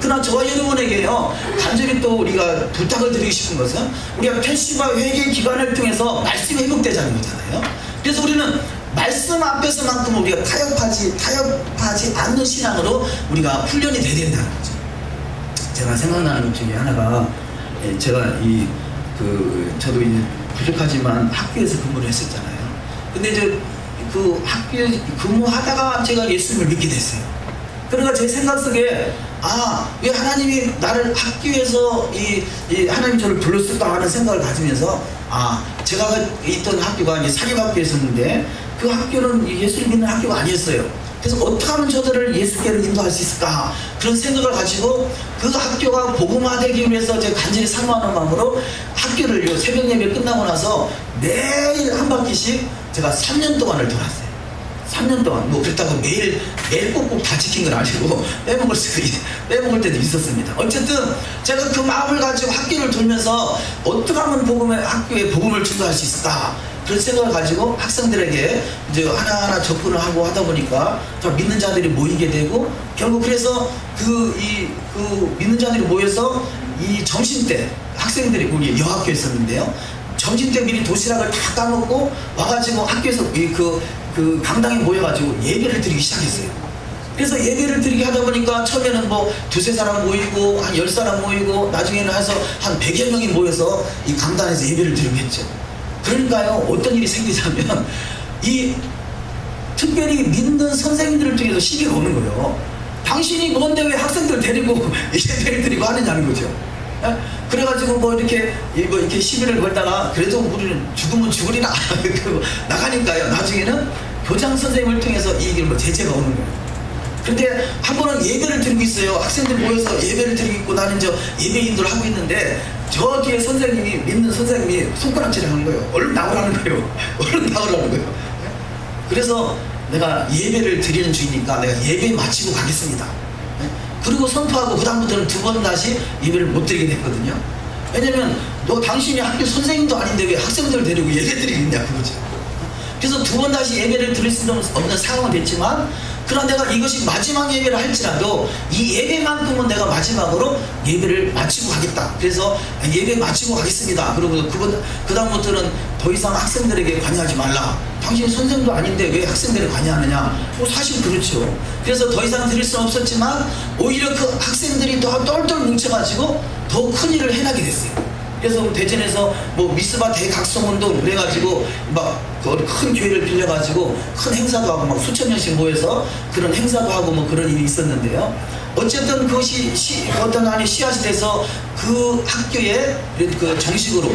그러나 저와 여러분에게요, 간절히 또 우리가 부탁을 드리고 싶은 것은, 우리가 패시바 회개 기간을 통해서 말씀이 회복되자는 거잖아요. 그래서 우리는 말씀 앞에서만큼 우리가 타협하지 않는 신앙으로 우리가 훈련이 돼야 된다는 거죠. 제가 생각나는 것 중에 하나가, 제가 저도 이제 부족하지만 학교에서 근무를 했었잖아요. 근데 그 학교에 근무하다가 제가 예수님을 믿게 됐어요. 그러니까 제 생각 속에 왜 하나님이 나를 학교에서 하나님이 저를 불렀을까 하는 생각을 가지면서, 제가 있던 학교가 이제 사립학교였었는데 그 학교는 예수를 믿는 학교가 아니었어요. 그래서 어떻게 하면 저들을 예수께로 인도할 수 있을까 그런 생각을 가지고, 그 학교가 복음화되기 위해서 제가 간절히 사모하는 마음으로 학교를 새벽 예배 끝나고 나서 매일 한 바퀴씩 제가 3년 동안을 돌았어요. 3년 동안 뭐 그렇다고 매일 꼭꼭 다 지킨 건 아니고 빼먹을 때도 있었습니다. 어쨌든 제가 그 마음을 가지고 학교를 돌면서 어떻게 하면 학교에 복음을 전도할 수 있을까, 그런 생각을 가지고 학생들에게 이제 하나하나 접근을 하고 하다 보니까 더 믿는 자들이 모이게 되고, 결국 그래서 그 믿는 자들이 모여서 이 점심때 학생들이 우리 여학교에 있었는데요, 점심때 미리 도시락을 다 까먹고 와가지고 학교에서 그 강당에 모여가지고 예배를 드리기 시작했어요. 그래서 예배를 드리게 하다 보니까 처음에는 뭐 2~3사람 모이고 한 10사람 모이고 나중에는 해서 한 100여 명이 모여서 이 강단에서 예배를 드리겠죠. 그러니까요, 어떤 일이 생기자면 이 특별히 믿는 선생님들을 통해서 시비가 오는 거예요. 당신이 뭔데 왜 학생들 데리고 예배를 드리고 하느냐는 거죠. 그래가지고 뭐 이렇게 시비를 걸다가 그래도 우리는 죽으면 죽으리나 나가니까요, 나중에는 교장 선생님을 통해서 이 제재가 오는 거예요. 근데 한 번은 예배를 드리고 있어요. 학생들 모여서 예배를 드리고 있고 나는 예배 인도를 하고 있는데 저 뒤에 선생님이, 믿는 선생님이 손가락질을 하는 거예요. 얼른 나오라는 거예요. 얼른 나오라는 거예요. 그래서 내가 예배를 드리는 중이니까 내가 예배 마치고 가겠습니다. 그리고 선포하고 그 다음부터는 2번 다시 예배를 못 드리게 됐거든요. 왜냐면 너 당신이 학교 선생님도 아닌데 왜 학생들 데리고 예배 드리겠냐 그거죠. 그래서 2번 다시 예배를 드릴 수 없는 상황은 됐지만, 그러나 내가 이것이 마지막 예배를 할지라도 이 예배만큼은 내가 마지막으로 예배를 마치고 가겠다. 그래서 예배 마치고 가겠습니다. 그리고 그 다음부터는 더 이상 학생들에게 관여하지 말라. 당신 선생도 아닌데 왜 학생들에 관여하느냐. 사실 그렇죠. 그래서 더 이상 드릴 수는 없었지만 오히려 그 학생들이 더 똘똘 뭉쳐가지고 더 큰 일을 해나게 됐어요. 그래서 대전에서 뭐 미스바 대각성운동 그래가지고 막 큰 교회를 빌려가지고 큰 행사도 하고 막 수천 명씩 모여서 그런 행사도 하고 뭐 그런 일이 있었는데요. 어쨌든 그것이 어떤 안에 씨앗이 돼서 그 학교에 그 정식으로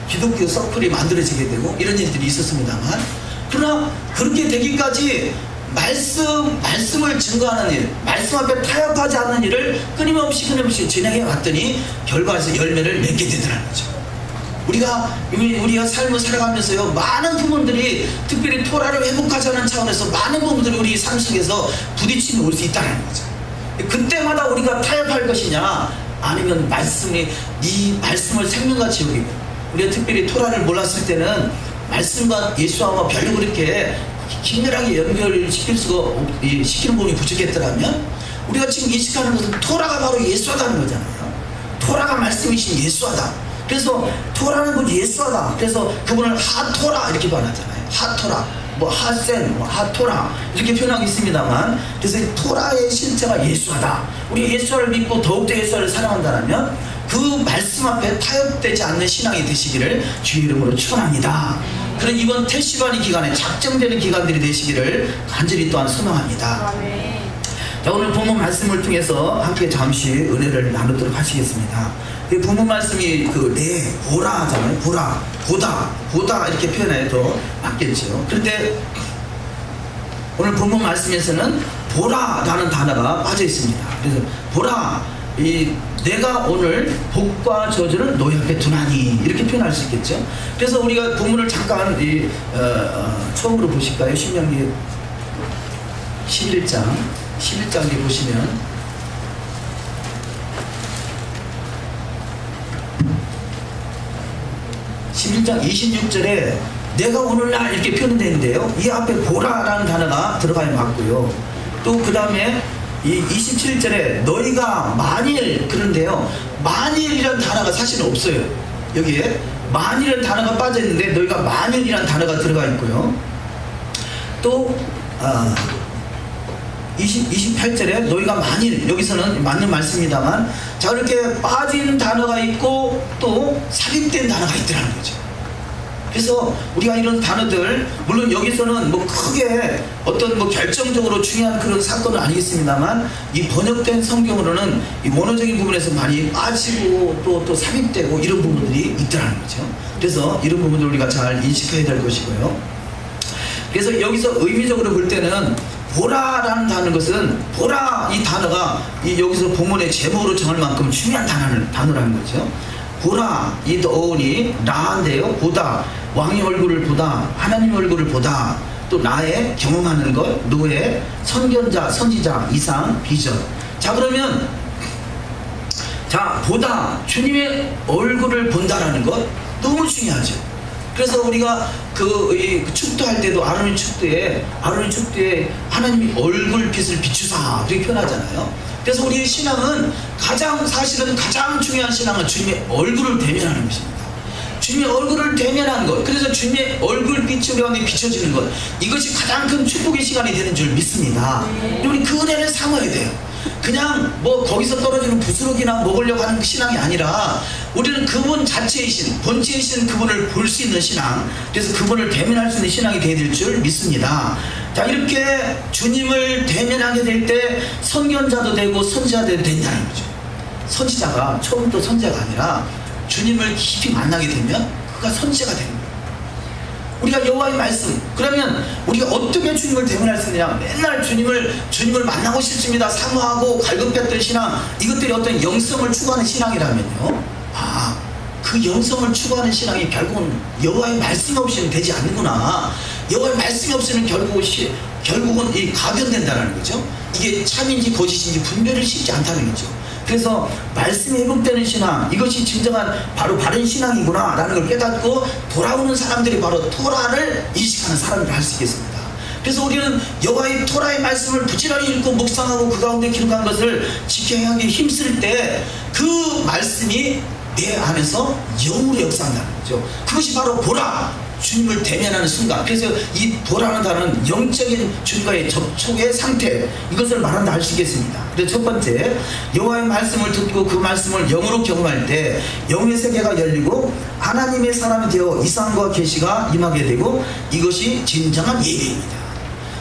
기독교 서클이 만들어지게 되고 이런 일들이 있었습니다만, 그러나 그렇게 되기까지 말씀을 증거하는 일, 말씀 앞에 타협하지 않는 일을 끊임없이 진행해 왔더니 결과에서 열매를 맺게 되더라는 거죠. 우리가 삶을 살아가면서요, 많은 부분들이 특별히 토라를 회복하자는 차원에서 많은 부분들이 우리 삶 속에서 부딪힘이 올 수 있다는 거죠. 그때마다 우리가 타협할 것이냐, 아니면 이 말씀을 생명같이 여기고, 우리가 특별히 토라를 몰랐을 때는 말씀과 예수와 별로 그렇게 긴밀하게 시키는 부분이 부족했더라면, 우리가 지금 인식하는 것은 토라가 바로 예수하다는 거잖아요. 토라가 말씀이신 예수하다. 그래서 토라는 건 예수하다. 그래서 그분을 하토라 이렇게 표현하잖아요. 하토라, 뭐 하센, 뭐 하토라 이렇게 표현하고 있습니다만, 그래서 토라의 실체가 예수하다. 우리 예수를 믿고 더욱더 예수를 사랑한다면 그 말씀 앞에 타협되지 않는 신앙이 되시기를 주의 이름으로 축원합니다. 그런 이번 태시반이 기간에 작정되는 기간들이 되시기를 간절히 또한 소망합니다. 자, 오늘 본문 말씀을 통해서 함께 잠시 은혜를 나누도록 하시겠습니다. 그 본문 말씀이 보라 하잖아요. 보다 이렇게 표현해야 더 맞겠죠. 그런데 오늘 본문 말씀에서는 보라라는 단어가 빠져 있습니다. 그래서 보라, 내가 오늘 복과 저주를 너희 앞에 두나니 이렇게 표현할 수 있겠죠. 그래서 우리가 본문을 잠깐 처음으로 보실까요? 신명기 11장에 보시면 11장 26절에 내가 오늘날 이렇게 표현되어 있는데요, 이 앞에 보라라는 단어가 들어가야 맞고요. 또 그 다음에 이 27절에 너희가 만일, 그런데요, 만일이라는 단어가 사실은 없어요. 여기에 만일이라는 단어가 빠져 있는데 너희가 만일이라는 단어가 들어가 있고요. 또 28절에 너희가 만일, 여기서는 맞는 말씀입니다만, 자, 이렇게 빠진 단어가 있고 또 삽입된 단어가 있더라는 거죠. 그래서 우리가 이런 단어들, 물론 여기서는 뭐 크게 어떤 결정적으로 중요한 그런 사건은 아니겠습니다만, 이 번역된 성경으로는 이 원어적인 부분에서 많이 빠지고 또 삽입되고 이런 부분들이 있더라는 거죠. 그래서 이런 부분들 우리가 잘 인식해야 될 것이고요. 그래서 여기서 의미적으로 볼 때는 보라라는 단어는 것은, 보라 이 단어가 여기서 본문의 제목으로 정할 만큼 중요한 단어라는 거죠. 보라, 이 어원이 라인데요, 보다, 왕의 얼굴을 보다, 하나님 얼굴을 보다, 또 나의 경험하는 것, 노예, 선견자, 선지자, 이상, 비전. 자, 그러면 자, 보다 주님의 얼굴을 본다라는 것 너무 중요하죠. 그래서 우리가 그 축도할 때도 아론의 축도에 하나님이 얼굴빛을 비추사 그렇게 표현하잖아요. 그래서 우리의 신앙은 사실은 가장 중요한 신앙은 주님의 얼굴을 대면하는 것입니다. 주님의 얼굴을 대면하는 것, 그래서 주님의 얼굴빛이 우리 가운데 비춰지는 것, 이것이 가장 큰 축복의 시간이 되는 줄 믿습니다. 우리 그 은혜를 삼아야 돼요. 그냥 뭐 거기서 떨어지는 부스러기나 먹으려고 하는 신앙이 아니라 우리는 그분 자체이신, 본체이신 그분을 볼 수 있는 신앙, 그래서 그분을 대면할 수 있는 신앙이 되어야 될 줄 믿습니다. 자, 이렇게 주님을 대면하게 될 때 선견자도 되고 선지자도 된다는 거죠. 선지자가 처음부터 선지자가 아니라 주님을 깊이 만나게 되면 그가 선지자가 되는 거예요. 우리가 여호와의 말씀, 그러면 우리가 어떻게 주님을 대면할 수 있느냐? 맨날 주님을 만나고 싶습니다, 사모하고 갈급했던 신앙, 이것들이 어떤 영성을 추구하는 신앙이라면요, 그 영성을 추구하는 신앙이 결국은 여호와의 말씀 없이는 되지 않는구나. 여호와의 말씀이 없이는 결국은 이 가변된다는 거죠. 이게 참인지 거짓인지 분별이 쉽지 않다는 거죠. 그래서 말씀이 회복되는 신앙, 이것이 진정한 바로 바른 신앙이구나 라는 걸 깨닫고 돌아오는 사람들이 바로 토라를 인식하는 사람이라 할 수 있겠습니다. 그래서 우리는 여호와의 토라의 말씀을 부지런히 읽고 묵상하고 그 가운데 기록한 것을 지켜야 하기에 힘쓸 때 그 말씀이 내 안에서 영으로 역사한다는 거죠. 그것이 바로 보라, 주님을 대면하는 순간. 그래서 이 보라는 단어는 영적인 주님과의 접촉의 상태, 이것을 말한다 할 수 있겠습니다. 그래서 첫 번째, 여호와의 말씀을 듣고 그 말씀을 영으로 경험할 때 영의 세계가 열리고 하나님의 사람이 되어 이상과 계시가 임하게 되고, 이것이 진정한 예배입니다.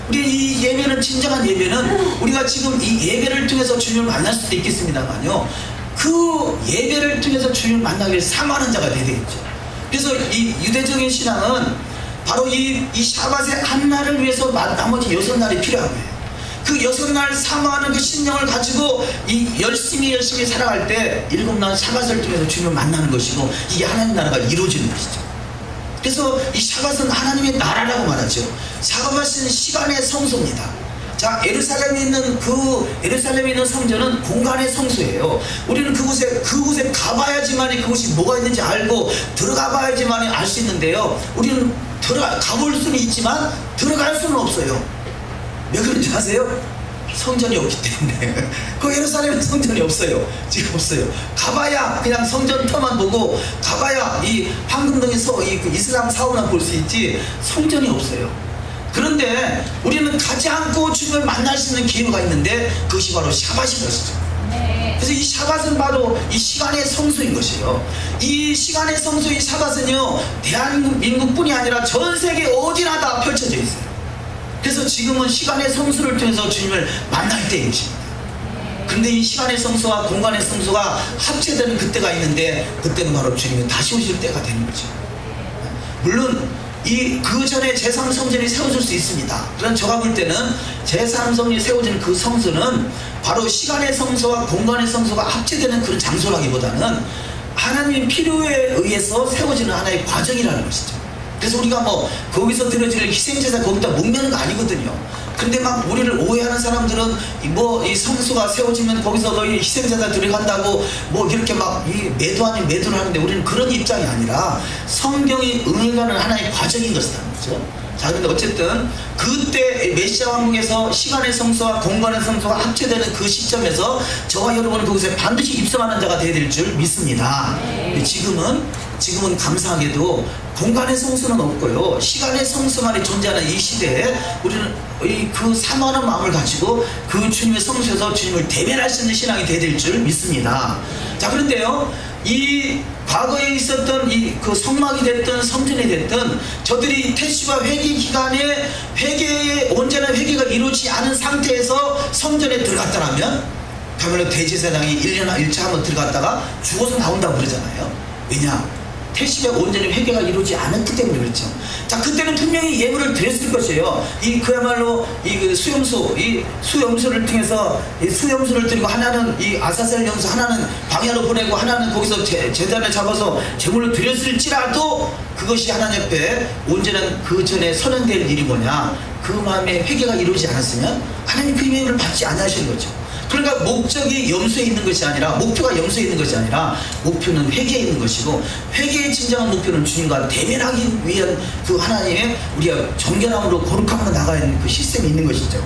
우리 이 예배는, 진정한 예배는 우리가 지금 이 예배를 통해서 주님을 만날 수도 있겠습니다만요, 그 예배를 통해서 주님을 만나기 위해 사모하는 자가 되야 되겠죠. 그래서 이 유대적인 신앙은 바로 이 샤밧의 한 날을 위해서 나머지 6날이 필요한 거예요. 그 6날 사모하는 그 신령을 가지고 이 열심히 살아갈 때 7날 샤밧을 통해서 주님을 만나는 것이고, 이게 하나님 나라가 이루어지는 것이죠. 그래서 이 샤밧은 하나님의 나라라고 말하죠. 샤밧은 시간의 성소입니다. 자, 예루살렘에 있는 성전은 공간의 성소예요. 우리는 그곳에 가봐야지만이 그곳이 뭐가 있는지 알고 들어가 봐야지만이 알 수 있는데요, 우리는 가볼 수는 있지만 들어갈 수는 없어요. 왜 그런지 아세요? 성전이 없기 때문에. 그 예루살렘은 성전이 없어요. 지금 없어요. 가봐야 그냥 성전 터만 보고 가봐야 이 황금동에서 이슬람 사원만 볼 수 있지 성전이 없어요. 그런데 우리는 가지 않고 주님을 만날 수 있는 기회가 있는데 그것이 바로 샤밧인 것이죠. 그래서 이 샤밧은 바로 이 시간의 성소인 것이에요. 이 시간의 성소인 샤밧은요, 대한민국뿐이 아니라 전 세계 어디나 다 펼쳐져 있어요. 그래서 지금은 시간의 성소를 통해서 주님을 만날 때인 것입니다. 그런데 이 시간의 성소와 공간의 성소가 합체되는 그때가 있는데, 그때는 바로 주님이 다시 오실 때가 되는 거죠. 물론 그 전에 제3성전이 세워질 수 있습니다. 그런 제가 볼 때는 제3성전이 세워지는 그 성소는 바로 시간의 성소와 공간의 성소가 합체되는 그런 장소라기보다는 하나님 필요에 의해서 세워지는 하나의 과정이라는 것이죠. 그래서 우리가 뭐 거기서 드려지는 희생제사 거기다 목매는 거 아니거든요. 근데 막 우리를 오해하는 사람들은 뭐 이 성소가 세워지면 거기서 너희 희생제사 들어간다고 뭐 이렇게 막 이 매도 아닌 매도를 하는데, 우리는 그런 입장이 아니라 성경이 응해가는 하나의 과정인 것이라는 거죠. 자, 근데 어쨌든 그때 메시아 왕국에서 시간의 성소와 공간의 성소가 합체되는 그 시점에서 저와 여러분은 그곳에 반드시 입성하는 자가 되어야 될 줄 믿습니다. 지금은 감사하게도 공간의 성소는 없고요, 시간의 성소만이 존재하는 이 시대에 우리는 그 사모하는 마음을 가지고 그 주님의 성소에서 주님을 대면할 수 있는 신앙이 되어야 될 줄 믿습니다. 자, 그런데요, 이 과거에 있었던 그 성막이 됐든 성전이 됐든 저들이 태시와 회개 기간에 온전한 회개가 이루어지지 않은 상태에서 성전에 들어갔다라면, 가면 대제사장이 1차 한번 들어갔다가 죽어서 나온다고 그러잖아요. 왜냐? 태시가 온전히 회개가 이루어지지 않았기 때문에 그렇죠. 자, 그때는 분명히 예물을 드렸을 것이에요. 그야말로 이 수염소를 통해서 이 수염소를 드리고, 하나는 이 아사셀 염소, 하나는 광야로 보내고, 하나는 거기서 제단을 잡아서 제물로 드렸을지라도 그것이 하나님 앞에 온전한 그 전에 선언될 일이 뭐냐, 그 마음에 회개가 이루어지지 않았으면 하나님 그 예물을 받지 않으시는 거죠. 그러니까 목적이 염소에 있는 것이 아니라, 목표가 염소에 있는 것이 아니라 목표는 회개에 있는 것이고, 회개의 진정한 목표는 주님과 대면하기 위한 그 하나님의 우리가 정결함으로 거룩함으로 나가야 하는 그 시스템이 있는 것이죠.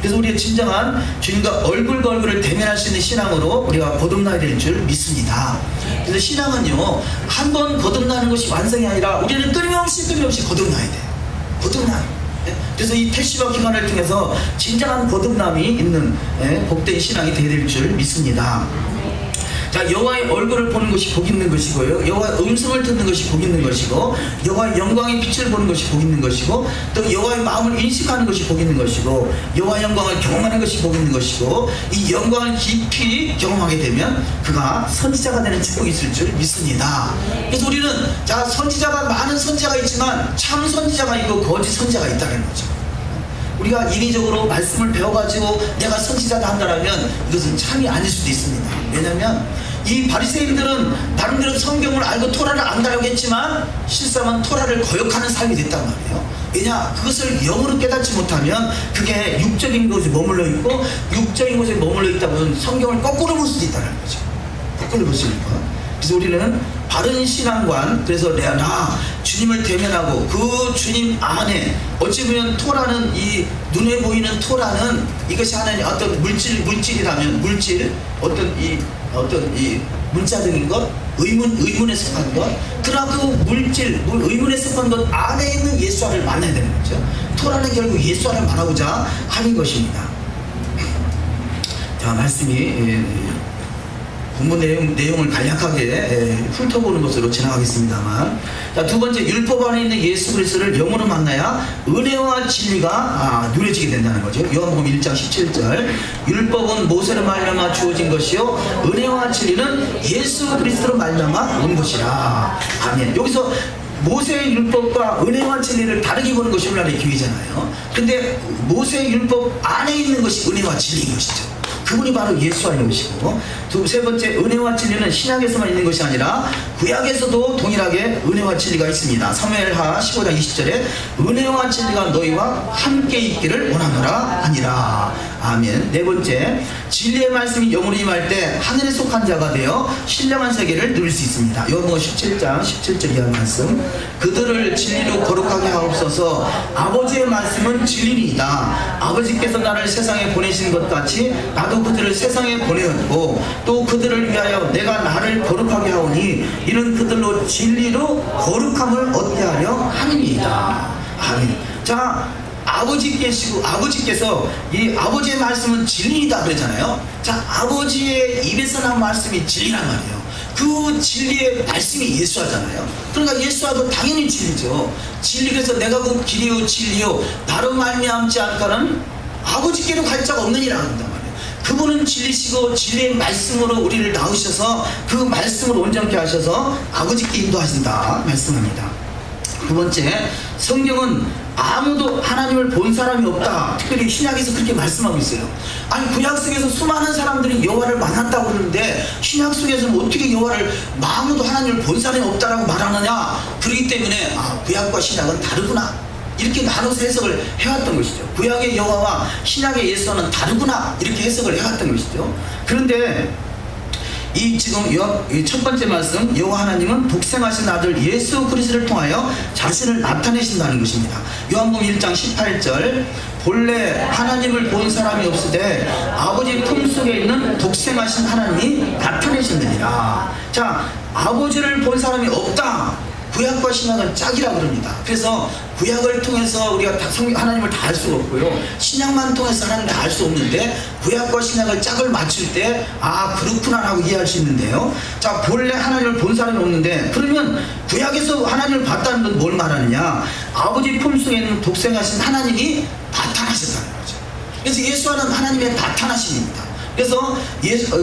그래서 우리의 진정한 주님과 얼굴과 얼굴을 대면할 수 있는 신앙으로 우리가 거듭나야 될 줄 믿습니다. 그래서 신앙은요, 한 번 거듭나는 것이 완성이 아니라 우리는 끊임없이 거듭나야 돼요. 거듭나요. 그래서 이 태시바 기간을 통해서 진정한 거듭남이 있는 복된 신앙이 되어야 될 줄 믿습니다. 자, 여호와의 얼굴을 보는 것이 복 있는 것이고요, 여호와의 음성을 듣는 것이 복 있는 것이고, 여호와의 영광의 빛을 보는 것이 복 있는 것이고, 또 여호와의 마음을 인식하는 것이 복 있는 것이고, 여호와의 영광을 경험하는 것이 복 있는 것이고, 이 영광을 깊이 경험하게 되면 그가 선지자가 되는 축복이 있을 줄 믿습니다. 그래서 우리는, 자, 많은 선지자가 있지만 참 선지자가 있고 거짓 선지자가 있다는 거죠. 우리가 인위적으로 말씀을 배워가지고 내가 선지자다 한다면 이것은 참이 아닐 수도 있습니다. 왜냐하면 이 바리새인들은 나름대로 성경을 알고 토라를 안다라고 했지만 실상은 토라를 거역하는 삶이 됐단 말이에요. 왜냐? 그것을 영으로 깨닫지 못하면 그게 육적인 곳에 머물러 있고, 육적인 곳에 머물러 있다 보면 성경을 거꾸로 볼 수도 있다는 거죠. 거꾸로 볼 수 있는 거. 그래서 우리는 바른 신앙관, 그래서 나 주님을 대면하고 그 주님 안에, 어찌 보면 토라는, 이 눈에 보이는 토라는 이것이 하나님 어떤 물질이라면 어떤 이 문자적인 것, 의문에 속한 것, 그러나 그 의문에 속한 것 안에 있는 예수와를 만나야 되는 거죠. 토라는 결국 예수와를 만나고자 하는 것입니다. 자, 말씀이 본문 내용을 간략하게 훑어보는 것으로 지나가겠습니다만, 자, 두 번째, 율법 안에 있는 예수 그리스도를 영으로 만나야 은혜와 진리가 누려지게 된다는 거죠. 요한복음 1장 17절, 율법은 모세로 말미암아 주어진 것이요 은혜와 진리는 예수 그리스도로 말미암아 온 것이라. 아멘. 여기서 모세의 율법과 은혜와 진리를 다르게 보는 것이 오늘날의 교회잖아요. 근데 모세의 율법 안에 있는 것이 은혜와 진리인 것이죠. 그분이 바로 예수 아닌 것이고, 세 번째, 은혜와 진리는 신약에서만 있는 것이 아니라 구약에서도 동일하게 은혜와 진리가 있습니다. 사무엘하 15장 20절에 은혜와 진리가 너희와 함께 있기를 원하노라 하니라. 아멘. 네 번째, 진리의 말씀이 영으로 임할 때 하늘에 속한 자가 되어 신령한 세계를 누릴 수 있습니다. 요한복음 17장 17절 이하 말씀, 그들을 진리로 거룩하게 하옵소서. 아버지의 말씀은 진리니이다. 아버지께서 나를 세상에 보내신 것 같이 나도 그들을 세상에 보내었고, 또 그들을 위하여 내가 나를 거룩하게 하오니 이는 그들로 진리로 거룩함을 얻게 하려 함이니이다. 아멘. 자, 아버지께서 이 아버지의 말씀은 진리이다 그러잖아요. 자, 아버지의 입에서 나온 말씀이 진리란 말이에요. 그 진리의 말씀이 예수하잖아요. 그러니까 예수와도 당연히 진리죠. 진리, 그래서 내가 그 길이요 진리요 나로 말미암지 않고는 아버지께로 갈 자가 없느니라 한단 말이에요. 그분은 진리시고 진리의 말씀으로 우리를 낳으셔서 그 말씀으로 온전케 하셔서 아버지께 인도하신다 말씀합니다. 두 번째, 성경은 아무도 하나님을 본 사람이 없다. 특별히 신약에서 그렇게 말씀하고 있어요. 아니, 구약 속에서 수많은 사람들이 여호와를 만났다고 그러는데 신약 속에서는 어떻게 여호와를, 아무도 하나님을 본 사람이 없다라고 말하느냐. 그렇기 때문에 구약과 신약은 다르구나, 이렇게 나눠서 해석을 해왔던 것이죠. 구약의 여호와와 신약의 예수와는 다르구나, 이렇게 해석을 해왔던 것이죠. 그런데 지금 첫 번째 말씀, 여호와 하나님은 독생하신 아들 예수 그리스도를 통하여 자신을 나타내신다는 것입니다. 요한복음 1장 18절, 본래 하나님을 본 사람이 없으되 아버지 품속에 있는 독생하신 하나님이 나타내신느니라. 자, 아버지를 본 사람이 없다. 구약과 신약은 짝이라 그럽니다. 그래서 구약을 통해서 우리가 하나님을 다 알 수가 없고요, 신약만 통해서 하나님을 다 알 수 없는데 구약과 신약을 짝을 맞출 때 그렇구나 하고 이해할 수 있는데요. 자, 본래 하나님을 본 사람이 없는데, 그러면 구약에서 하나님을 봤다는 건 뭘 말하느냐, 아버지 품속에 있는 독생하신 하나님이 나타나셨다는 거죠. 그래서 예수와는 하나님의 나타나심입니다. 그래서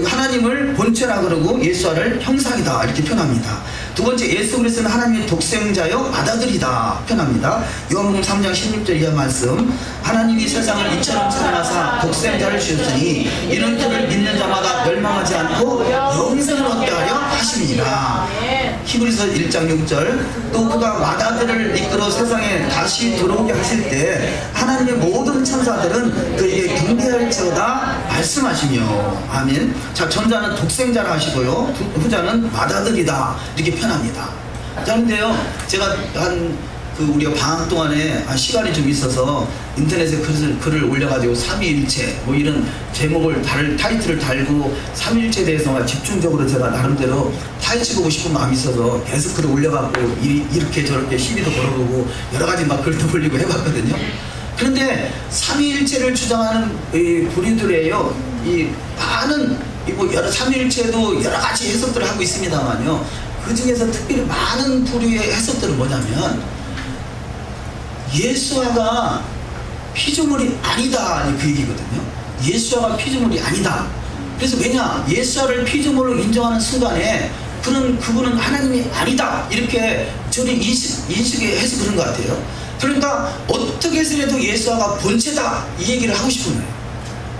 하나님을 본체라 그러고 예수와를 형상이다 이렇게 표현합니다. 두 번째, 예수 그리스도는 하나님의 독생자요 맏아들이다 표현합니다. 요한복음 3장 16절 이하 말씀, 하나님이 세상을 이처럼 사랑하사 독생자를 주셨으니 이는 그를 믿는 자마다 멸망하지 않고 영생을 얻게 하려 하심이니라. 히브리서 1장 6절, 또 그가 맏아들을 이끌어 세상에 다시 들어오게 하실 때 하나님의 모든 천사들은 그에게 경배할지어다 말씀하시며. 아멘. 자, 전자는 독생자라 하시고요, 후자는 맏아들이다 이렇게 표현합니다. 자, 근데요, 제가 우리가 방학 동안에 시간이 좀 있어서 인터넷에 글을 올려가지고 삼위일체 뭐 이런 제목을 타이틀을 달고 삼위일체에 대해서 집중적으로 제가 나름대로 파헤치고 싶은 마음이 있어서 계속 글을 올려갖고 이렇게 저렇게 시비도 걸어보고 여러 가지 막 글도 올리고 해봤거든요. 그런데 삼위일체를 주장하는 이 부류들에요, 이 많은 뭐 삼위일체도 여러 가지 해석들을 하고 있습니다만요, 그 중에서 특별히 많은 부류의 해석들은 뭐냐면 예수아가 피조물이 아니다 그 얘기거든요. 예수아가 피조물이 아니다. 그래서 왜냐, 예수아를 피조물로 인정하는 순간에 그분은 하나님이 아니다 이렇게 저는 인식해서 그런 것 같아요. 그러니까 어떻게 해서라도 예수아가 본체다 이 얘기를 하고 싶은 거예요.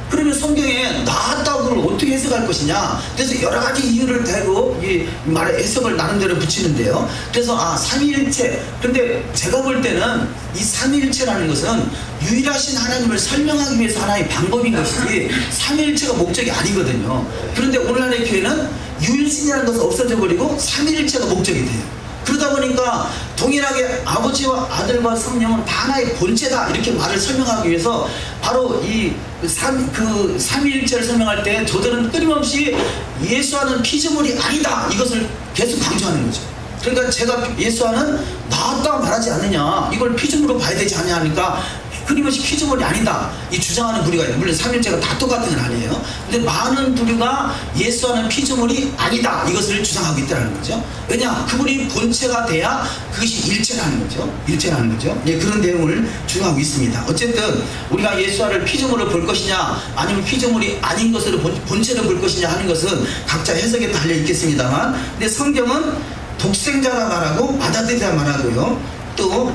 그러면 성경에 나았다고를 어떻게 해석할 것이냐, 그래서 여러 가지 이유를 대고 이 말에 해석을 나름대로 붙이는데요. 그래서 삼위일체, 근데 제가 볼 때는 이 삼위일체라는 것은 유일하신 하나님을 설명하기 위해서 하나의 방법인 것이지 삼위일체가 목적이 아니거든요. 그런데 오늘날의 교회는 유일신이라는 것은 없어져 버리고 삼위일체가 목적이 돼요. 그러다 보니까 동일하게 아버지와 아들과 성령은 다 하나의 본체다 이렇게 말을 설명하기 위해서 바로 이 삼위일체를 설명할 때 저들은 끊임없이 예수와는 피조물이 아니다 이것을 계속 강조하는 거죠. 그러니까 제가 예수와는 나았다 말하지 않느냐, 이걸 피조물로 봐야 되지 않냐 하니까 끊임없이 피조물이 아니다 이 주장하는 부류가 있어요. 물론 삼위일체가 다 똑같은 건 아니에요. 근데 많은 부류가 예수와는 피조물이 아니다 이것을 주장하고 있다는 거죠. 왜냐, 그분이 본체가 돼야 그것이 일체라는 거죠. 일체라는 거죠. 예, 그런 내용을 주장하고 있습니다. 어쨌든 우리가 예수와를 피조물로 볼 것이냐 아니면 피조물이 아닌 것으로 본체로 볼 것이냐 하는 것은 각자 해석에 달려 있겠습니다만, 근데 성경은 독생자라 말하고 맏아들이라 말하고요, 또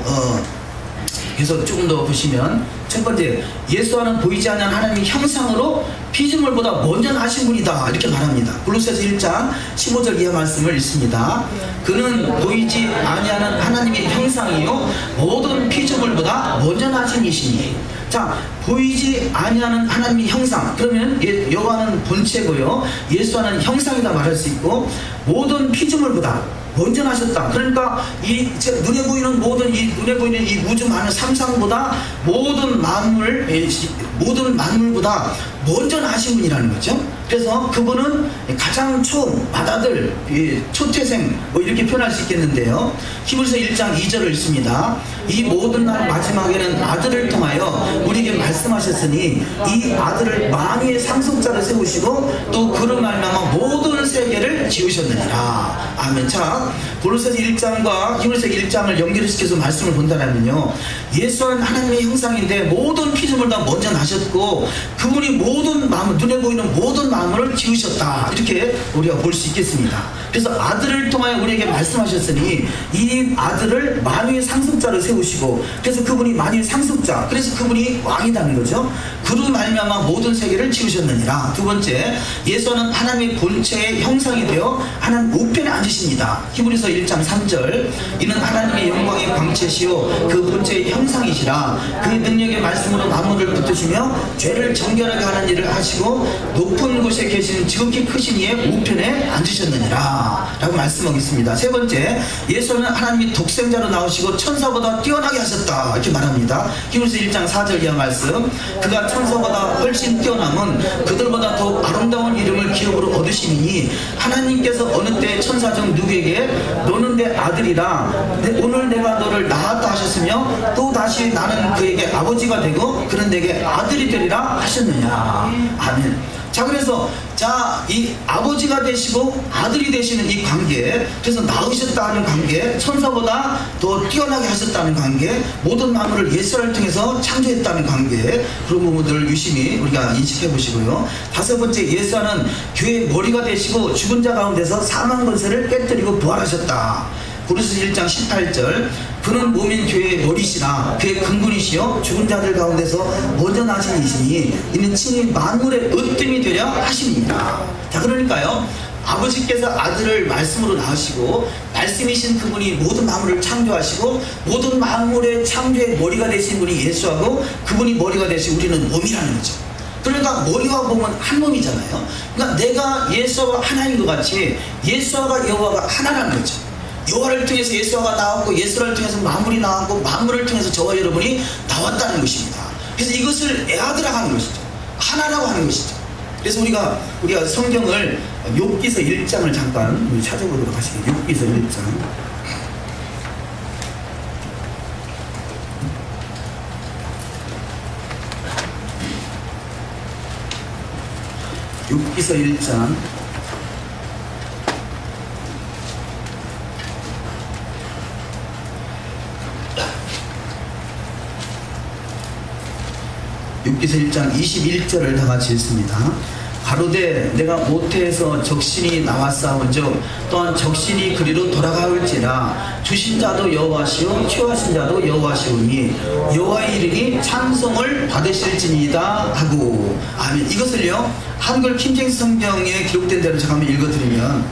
그래서 조금 더 보시면 첫 번째, 예수와는 보이지 않는 하나님의 형상으로 피조물보다 먼저 나신 분이다 이렇게 말합니다. 골로새서 1장 15절 이하 말씀을 읽습니다. 그는 보이지 아니하는 하나님의 형상이요 모든 피조물보다 먼저 나신 이시니. 자, 보이지 아니하는 하나님의 형상, 그러면 여호와는 본체고요, 예수와는 형상이다 말할 수 있고, 모든 피조물보다 먼저 나셨다. 그러니까 눈에 보이는 이 우주 많은 삼상보다 모든 만물보다 먼저 나신 분이라는 거죠. 그래서 그분은 가장 맏아들, 초태생 뭐 이렇게 표현할 수 있겠는데요. 히브리서 1장 2절을 읽습니다. 이 모든 날 마지막에는 아들을 통하여 우리에게 말씀하셨으니 이 아들을 만유의 상속자로 세우시고 또 그로 말미암아 모든 세계를 지으셨느니라. 아멘. 자, 골로새서 1장과 히브리서 1장을 연결시켜서 말씀을 본다면요, 예수는 하나님의 형상인데 모든 피조물 다 먼저 나셨고 그분이 모든 마음, 눈에 보이는 모든 마음을 지으셨다 이렇게 우리가 볼 수 있겠습니다. 그래서 아들을 통하여 우리에게 말씀하셨으니 이 아들을 만유의 상속자로 세우시고, 그래서 그분이 만유의 상속자, 그래서 그분이 왕이라는 거죠. 그로 말미암아 모든 세계를 지으셨느니라. 두 번째, 예수는 하나님의 본체의 형상이 되어 하나님 우편에 앉으십니다. 히브리서 1장 3절, 이는 하나님의 영광의 광채시요 그 본체의 형상이시라. 그의 능력의 말씀으로 만물을 붙드시며 죄를 정결하게 하는 일을 하시고 높은 곳에 계신 지극히 크신 이의 우편에 앉으셨느니라 라고 말씀하고 있습니다. 세 번째, 예수는 하나님이 독생자로 나오시고 천사보다 뛰어나게 하셨다 이렇게 말합니다. 히브리서 1장 4절 이하 말씀, 그가 천사보다 훨씬 뛰어남은 그들보다 더 아름다운 이름을 기업으로 얻으시니 하나님께서 어느 때 천사 중 누구에게 너는 내 아들이라 오늘 내가 너를 낳았다 하셨으며 또 다시 나는 그에게 아버지가 되고 그는 내게 아들이 되리라 하셨느냐. 아멘. 자, 그래서 이 아버지가 되시고 아들이 되시는 이 관계, 그래서 낳으셨다는 관계, 천사보다 더 뛰어나게 하셨다는 관계, 모든 만물을 예수를 통해서 창조했다는 관계, 그런 부분들을 유심히 우리가 인식해 보시고요. 다섯 번째, 예수는 교회의 머리가 되시고 죽은 자 가운데서 사망 권세를 깨뜨리고 부활하셨다. 고린도서 1장 18절, 그는 몸인 교회의 머리시라 그의 근본이시여 죽은 자들 가운데서 먼저 나신 이시니 이는 친히 만물의 으뜸이 되려 하심이니라. 자, 그러니까요, 아버지께서 아들을 말씀으로 낳으시고 말씀이신 그분이 모든 만물을 창조하시고 모든 만물의 창조의 머리가 되신 분이 예수하고 그분이 머리가 되신 우리는 몸이라는 거죠. 그러니까 머리와 몸은 한 몸이잖아요. 그러니까 내가 예수와 하나인 것 같이 예수와 여호와가 하나라는 거죠. 여호와를 통해서 예수가 나왔고 예수를 통해서 만물이 나왔고 만물을 통해서 저와 여러분이 나왔다는 것입니다. 그래서 이것을 애아드라고 하는 것이죠. 하나라고 하는 것이죠. 그래서 우리가 성경을 욥기서 1장을 잠깐 우리 찾아보도록 하시겠습니다. 욥기서 1장. 욥기서 1장 1장 21절을 다 같이 읽습니다. 가로되 내가 모태에서 적신이 나왔사온즉 또한 적신이 그리로 돌아가올지라 주신 자도 여호와시오 취하신 자도 여호와시오니 여호와의 이름이 찬송을 받으실지니이다 하고. 아멘. 이것을요, 한글 킹제임스 성경에 기록된 대로 제가 한번 읽어드리면,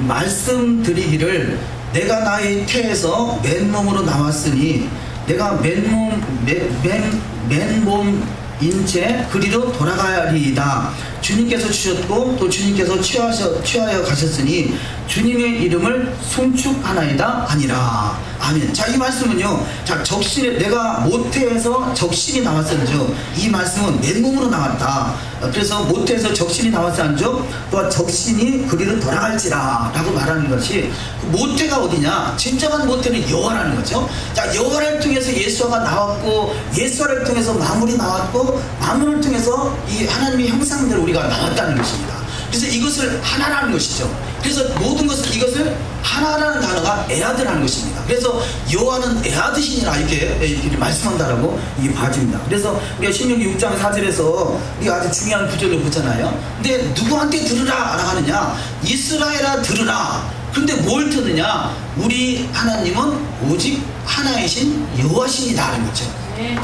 말씀드리기를 내가 나의 태에서 맨몸으로 나왔으니 내가 맨몸인 채 그리로 돌아가리이다. 주님께서 주셨고 또 주님께서 취하여 가셨으니 주님의 이름을 송축하나이다 아니라. 아멘. 자, 이 말씀은요, 자, 내가 모태에서 적신이 나왔은즉, 이 말씀은 맨몸으로 나왔다. 그래서 모태에서 적신이 나왔은즉 또 적신이 그리로 돌아갈지라 라고 말하는 것이, 모태가 어디냐? 진정한 모태는 여호와라는 거죠. 자, 여호와를 통해서 예수가 나왔고 예수를 통해서 만물이 나왔고 만물을 통해서 이 하나님의 형상대로 우리가 나왔다는 것입니다. 그래서 이것을 하나라는 것이죠. 그래서 모든 것을, 이것을 하나라는 단어가 에아드라는 것입니다. 그래서 여호와는 에아드시니라 이렇게 말씀한다라고 이게 봐줍니다. 그래서 우리가 신명기 6장 4절에서 우리가 아주 중요한 구절을 보잖아요. 근데 누구한테 들으라 라고 하느냐? 이스라엘아 들으라. 근데 뭘 듣느냐? 우리 하나님은 오직 하나이신 여호와시니다라는 거죠.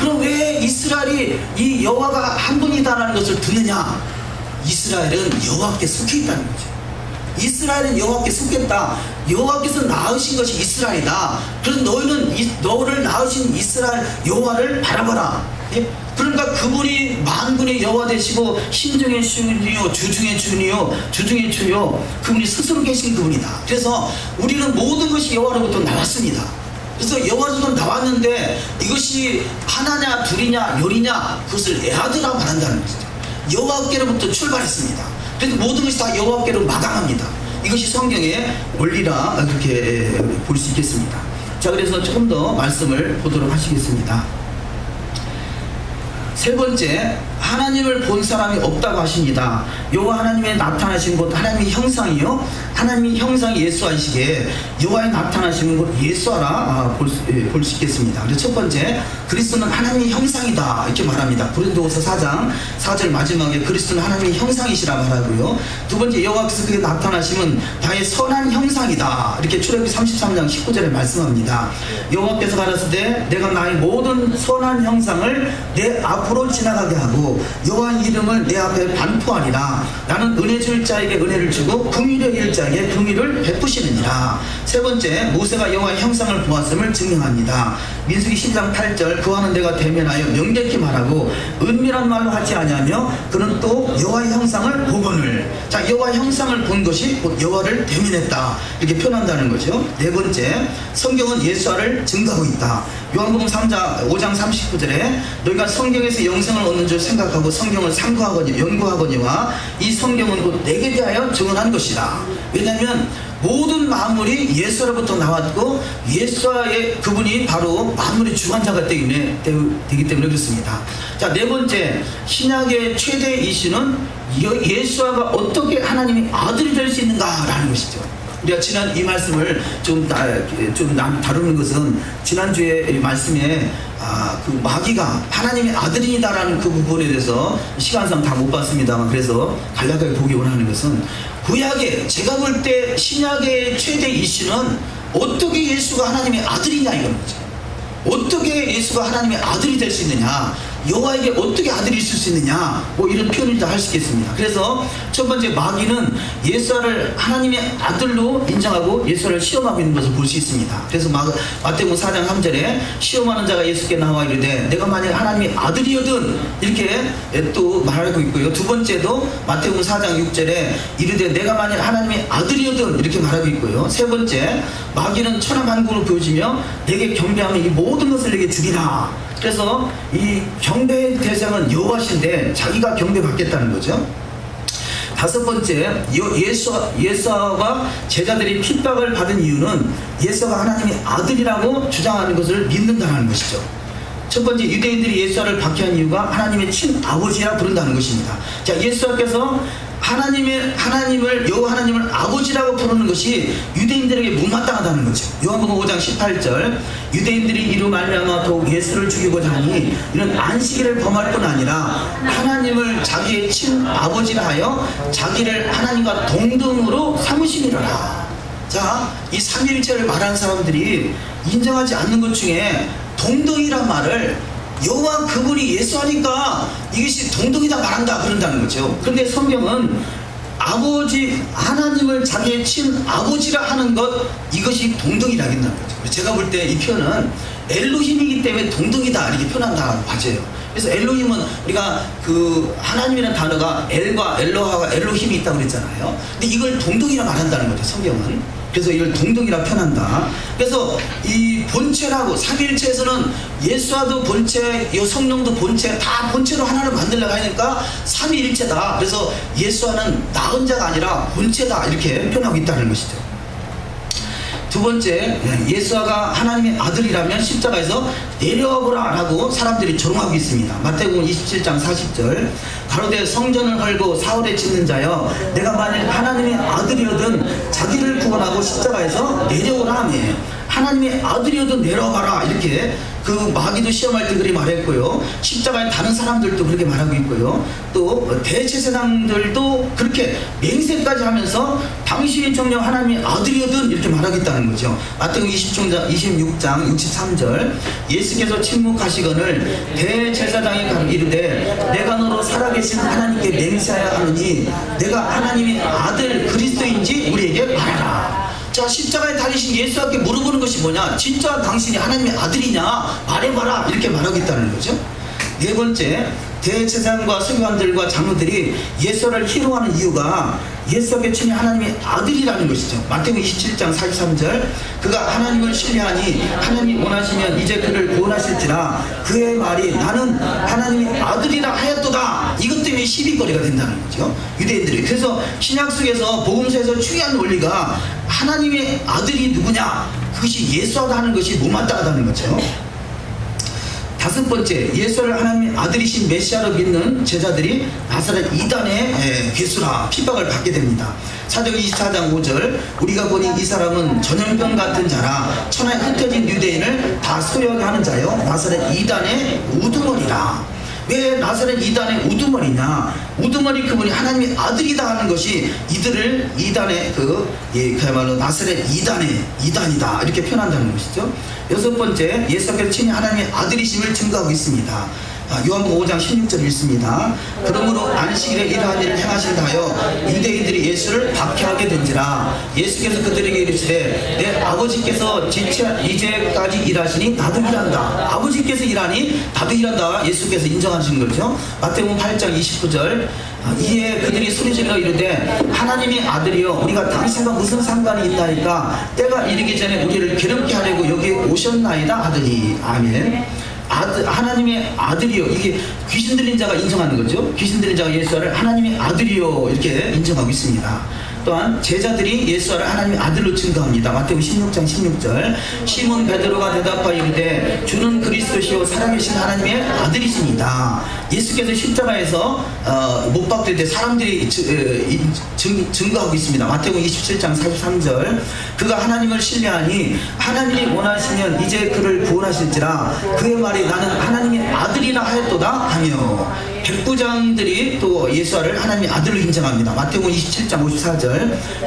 그럼 왜 이스라엘이 이 여호와가 한 분이다라는 것을 듣느냐? 이스라엘은 여호와께 속해 있다는 거죠. 이스라엘은 여호와께 속했다. 여호와께서 낳으신 것이 이스라엘이다. 그래서 너희는 너를 낳으신 이스라엘 여호와를 바라봐라. 예? 그러니까 그분이 만군의 여호와 되시고 신중의 주니요 주중의 주니요 주중의 주요, 그분이 스스로 계신 그분이다. 그래서 우리는 모든 것이 여호와로부터 나왔습니다. 그래서 여호와로부터 나왔는데 이것이 하나냐 둘이냐 열이냐, 그것을 에아드라고 말한다는 것이죠. 여호와께로부터 출발했습니다. 그래서 모든 것이 다 여호와께로 마감합니다. 이것이 성경의 원리라 그렇게 볼 수 있겠습니다. 자, 그래서 조금 더 말씀을 보도록 하시겠습니다. 세 번째, 하나님을 본 사람이 없다고 하십니다. 여호와 하나님의 나타나신 것, 하나님의 형상이요, 하나님의 형상이 예수하시기에 여호와의 나타나시는 것 예수하라 볼 수 있겠습니다. 그래서 첫 번째, 그리스도는 하나님의 형상이다 이렇게 말합니다. 고린도후서 4장 4절 마지막에 그리스도는 하나님의 형상이시라 말하고요. 두 번째, 여호와께서 그에게 나타나심은 나의 선한 형상이다 이렇게 출애굽기 33장 19절에 말씀합니다. 여호와께서 가라사대 내가 나의 모든 선한 형상을 내 앞으로 지나가게 하고 여호와의 이름을 내 앞에 반포하리라. 나는 은혜 줄 자에게 은혜를 주고 긍휼을 일 자에게 긍휼을 베푸시느니라. 세 번째, 모세가 여호와의 형상을 보았음을 증명합니다. 민수기 10장 8절 그와는 내가 대면하여 명백히 말하고 은밀한 말로 하지 아니하며 그는 또 여호와의 형상을 보거늘. 자, 여호와의 형상을 본 것이 곧 여호와를 대면했다 이렇게 표현한다는 거죠. 네 번째, 성경은 예수를 증거하고 있다. 요한복음 5장 39절에 너희가 성경에서 영생을 얻는 줄 생각하고 성경을 연구하거니와 이 성경은 곧 내게 대하여 증언한 것이다. 왜냐하면 모든 만물이 예수로부터 나왔고 예수와의 그분이 바로 만물의 주관자가 되기 때문에 그렇습니다. 자, 네 번째, 신약의 최대 이슈는 예수와가 어떻게 하나님의 아들이 될 수 있는가라는 것이죠. 우리가 지난 이 말씀을 좀 다루는 것은 지난주에 이 말씀에 그 마귀가 하나님의 아들이다라는 그 부분에 대해서 시간상 다 못 봤습니다만, 그래서 간략하게 보기 원하는 것은 구약의, 제가 볼 때 신약의 최대 이슈는 어떻게 예수가 하나님의 아들이냐 이건 거죠. 어떻게 예수가 하나님의 아들이 될 수 있느냐, 여호와에게 어떻게 아들이 있을 수 있느냐, 뭐 이런 표현을 다 할 수 있겠습니다. 그래서 첫 번째, 마귀는 예수를 하나님의 아들로 인정하고 예수를 시험하고 있는 것을 볼 수 있습니다. 그래서 마태복음 4장 3절에 시험하는 자가 예수께 나와 이르되 내가 만약 하나님의 아들이거든 이렇게 또 말하고 있고요. 두 번째도 마태복음 4장 6절에 이르되 내가 만약 하나님의 아들이거든 이렇게 말하고 있고요. 세 번째, 마귀는 천하만국을 보여주며 내게 경배하면 이 모든 것을 내게 주리라. 그래서 이 경배의 대상은 여호와신데 자기가 경배받겠다는 거죠. 다섯 번째, 예수와 제자들이 핍박을 받은 이유는 예수가 하나님의 아들이라고 주장하는 것을 믿는다는 것이죠. 첫 번째, 유대인들이 예수를 박해한 이유가 하나님의 친아버지라 부른다는 것입니다. 자, 예수께서 하나님을 여호와 하나님을 아버지라고 부르는 것이 유대인들에게 못마땅하다는 거죠. 요한복음 5장 18절, 유대인들이 이로 말미암아 더욱 예수를 죽이고자 하니 이는 안식일을 범할 뿐 아니라 하나님을 자기의 친아버지라 하여 자기를 하나님과 동등으로 삼으시니라. 자, 이 삼위일체를 말하는 사람들이 인정하지 않는 것 중에 동등이란 말을 여호와 그분이 예수하니까 이것이 동등이다 말한다 그런다는 거죠. 그런데 성경은 아버지 하나님을 자기의 친아버지라 하는 것, 이것이 동등이라 한다는 거죠. 제가 볼 때 이 표현은 엘로힘이기 때문에 동등이다 이렇게 표현한다고 봐져요. 그래서 엘로힘은 우리가 그 하나님이라는 단어가 엘과 엘로하가 엘로힘이 있다고 그랬잖아요. 근데 이걸 동등이라 말한다는 거죠, 성경은. 그래서 이걸 동등이라 표현한다. 그래서 이 본체라고, 삼위일체에서는 예수와도 본체, 성령도 본체, 다 본체로 하나를 만들려고 하니까 삼위일체다. 그래서 예수와는 나은 자가 아니라 본체다 이렇게 표현하고 있다는 것이죠. 두 번째, 예수가 하나님의 아들이라면 십자가에서 내려와보라 라고 사람들이 조롱하고 있습니다. 마태복음 27장 40절, 가로되 성전을 헐고 사흘에 짓는 자여 내가 만일 하나님의 아들이거든 자기를 구원하고 십자가에서 내려오라 하며, 하나님의 아들이어도 내려와봐라 이렇게 그 마귀도 시험할 때 그렇게 말했고요. 십자가에 다른 사람들도 그렇게 말하고 있고요. 또 대제사장들도 그렇게 맹세까지 하면서 당신이 정녕 하나님의 아들이거든 이렇게 말하고 있다는 거죠. 마태복음 26장 63절, 예수께서 침묵하시거늘 대제사장이 이르되 내가 너로 살아계신 하나님께 맹세하여 하느니 내가 하나님의 아들 그리스도인지 우리에게 말하라. 자, 십자가에 달리신 예수께 물어보는 것이 뭐냐, 진짜 당신이 하나님의 아들이냐 말해봐라 이렇게 말하고 있다는 거죠. 네 번째, 대제사장과 서기관들과 장로들이 예수를 희롱하는 이유가 예수께 친히 하나님의 아들이라는 것이죠. 마태복음 27장 43절, 그가 하나님을 신뢰하니 하나님이 원하시면 이제 그를 구원하실지라 그의 말이 나는 하나님의 아들이라 하였도다. 이것 때문에 시비거리가 된다는 거죠, 유대인들이. 그래서 신약 속에서 복음서에서 중요한 원리가 하나님의 아들이 누구냐, 그것이 예수하다 하는 것이 못마땅하다는 거죠. 다섯 번째, 예수를 하나님의 아들이신 메시아로 믿는 제자들이 나사렛 이단의 괴수라 핍박을 받게 됩니다. 사도행 24장 5절, 우리가 보니 이 사람은 전염병 같은 자라 천하에 흩어진 유대인을 다 소유하게 하는 자요 나사렛 이단의 우두머리라. 왜 나사렛 이단의 우두머리냐, 우두머리 그분이 하나님의 아들이다 하는 것이 이들을 이단의 그야말로 나사렛 이단이다 이렇게 표현한다는 것이죠. 여섯 번째, 예수께서 친히 하나님의 아들이심을 증거하고 있습니다. 요한복음 5장 16절 읽습니다. 그러므로 안식일에 이러한 일을 행하신다 하여 유대인들이 예수를 박해하게 된지라. 예수께서 그들에게 이르시되 내 아버지께서 이제까지 일하시니 나도 일한다. 아버지께서 일하니 나도 일한다. 예수께서 인정하신 거죠. 마태복음 8장 29절, 이에 그들이 소리질러 이르되 하나님의 아들이여 우리가 당신과 무슨 상관이 있나이까 때가 이르기 전에 우리를 괴롭게 하려고 여기 오셨나이다 하더니. 아멘. 하나님의 아들이요, 이게 귀신 들린 자가 인정하는 거죠. 귀신 들린 자가 예수를 하나님의 아들이요 이렇게 인정하고 있습니다. 또한 제자들이 예수를 하나님의 아들로 증거합니다. 마태복음 16장 16절. 시몬 베드로가 대답하여 이르되 주는 그리스도시요 살아계신 하나님의 아들이십니다. 예수께서 십자가에서 못 박힐 때 사람들이 증거하고 있습니다. 마태복음 27장 43절. 그가 하나님을 신뢰하니 하나님이 원하시면 이제 그를 구원하실지라 그의 말이 나는 하나님의 아들이라 하였도다 하며, 백부장들이 또 예수를 하나님의 아들로 인정합니다. 마태복음 27장 54절.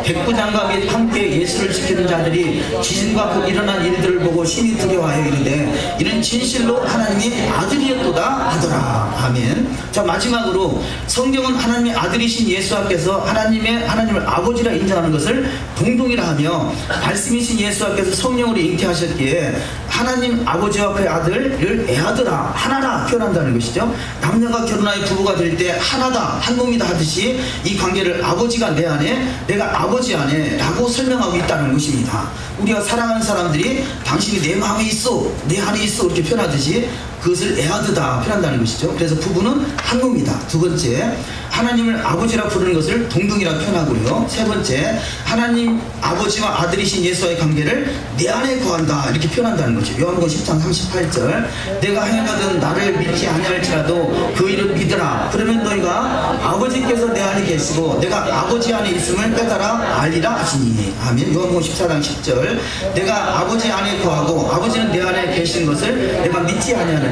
백부장과 및 함께 예수를 지키는 자들이 지진과 그 일어난 일들을 보고 심히 두려워하여 이르되 이는 진실로 하나님의 아들이었도다 하더라. 아멘. 자, 마지막으로 성경은 하나님의 아들이신 예수께서 하나님을 아버지라 인정하는 것을 동동이라 하며, 말씀이신 예수께서 성령으로 잉태하셨기에 하나님 아버지와 그의 아들을 애아들아 하나라 표현한다는 것이죠. 남녀가 결혼하여 부부가 될 때 하나다, 한 몸이다 하듯이 이 관계를 아버지가 내 안에, 내가 아버지 안에 라고 설명하고 있다는 것입니다. 우리가 사랑하는 사람들이 당신이 내 마음에 있어, 내 안에 있어 이렇게 표현하듯이 그것을 애아드다 표현한다는 것이죠. 그래서 부부는 한 몸이다. 두 번째, 하나님을 아버지라 부르는 것을 동등이라 표현하고요. 세 번째, 하나님 아버지와 아들이신 예수와의 관계를 내 안에 거한다 이렇게 표현한다는 거죠. 요한복음 10장 38절. 내가 행하든 나를 믿지 아니할지라도 그 일을 믿으라. 그러면 너희가 아버지께서 내 안에 계시고 내가 아버지 안에 있음을 깨달아 알리라 하시니. 아멘. 요한복음 14장 10절. 내가 아버지 안에 거하고 아버지는 내 안에 계신 것을 내가 믿지 아니하느냐.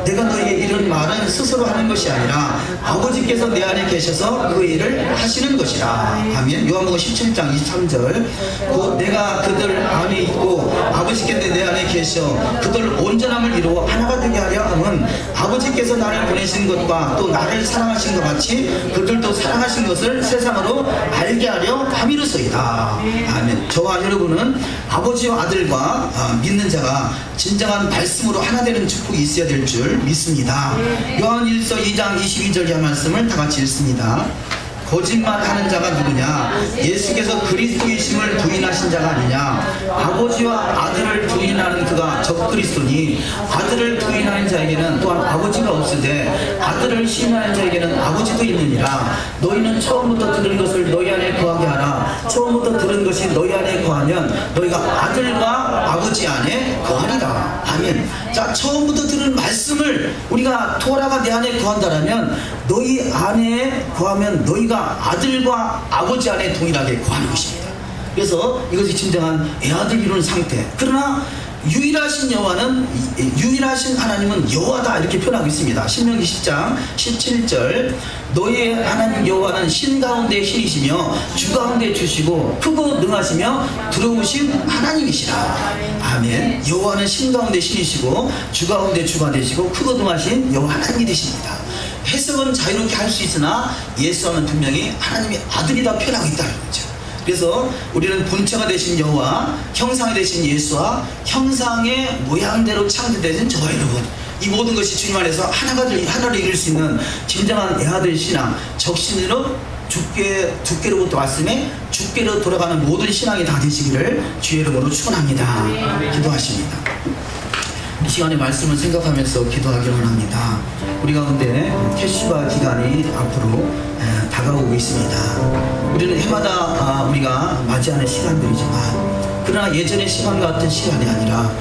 내가 너희에게 이런 말은 스스로 하는 것이 아니라 아버지께서 내 안에 계셔서 그 일을 하시는 것이라. 아멘. 요한복음 17장 23절. 곧 내가 그들 안에 있고 아버지께서 내 안에 계셔 그들 온전함을 이루어 하나가 되게 하려 함은 아버지께서 나를 보내신 것과 또 나를 사랑하신 것 같이 그들도 사랑하신 것을 세상으로 알게 하려 함이로소이다. 아멘. 저와 여러분은 아버지와 아들과 믿는 자가 진정한 말씀으로 하나 되는 축복이 있어야 될 줄 믿습니다. 요한일서 2장 22절의 말씀을 다 같이 읽습니다. 거짓말하는 자가 누구냐? 예수께서 그리스도이심을 부인하신 자가 아니냐? 아버지와 아들을 부인하는 그가 적그리스도니 아들을 부인하는 자에게는 또한 아버지가 없으되 아들을 시인하는 자에게는 아버지도 있느니라. 너희는 처음부터 들은 것을 너희 안에 거하게 하라. 처음부터 들은 것이 너희 안에 거하면 너희가 아들과 아버지 안에 거하리라. 아멘. 자, 처음부터 들은 말씀을 우리가 토라가 내 안에 거한다라면 너희 안에 거하면 너희가 아들과 아버지 안에 동일하게 거하는 것입니다. 그래서 이것이 진정한 애아들 이루는 상태. 그러나 유일하신 하나님은 여호와다 이렇게 표현하고 있습니다. 신명기 10장 17절. 너희의 하나님 여호와는 신 가운데 신이시며 주 가운데 주시고 크고 능하시며 두려우신 하나님이시라. 아멘. 여호와는 신 가운데 신이시고 주 가운데 주가 되시고 크고 능하신 여호와 하나님이 되십니다. 해석은 자유롭게 할 수 있으나 예수와는 분명히 하나님의 아들이다 표현하고 있다는 거죠. 그래서 우리는 본체가 되신 여호와, 형상이 되신 예수와 형상의 모양대로 창조되신 저와 여러분, 이 모든 것이 주님 안에서 하나를 이룰 수 있는 진정한 애아들 신앙, 적신으로 주께로부터 왔음에 주께로 돌아가는 모든 신앙이 다 되시기를 주의 이름으로 축원합니다. 기도하십니다. 이 시간에 말씀을 생각하면서 기도하기를 원합니다. 우리 가운데 캐슈바 기간이 앞으로 다가오고 있습니다. 우리는 해마다 우리가 맞이하는 시간들이지만 그러나 예전의 시간 같은 시간이 아니라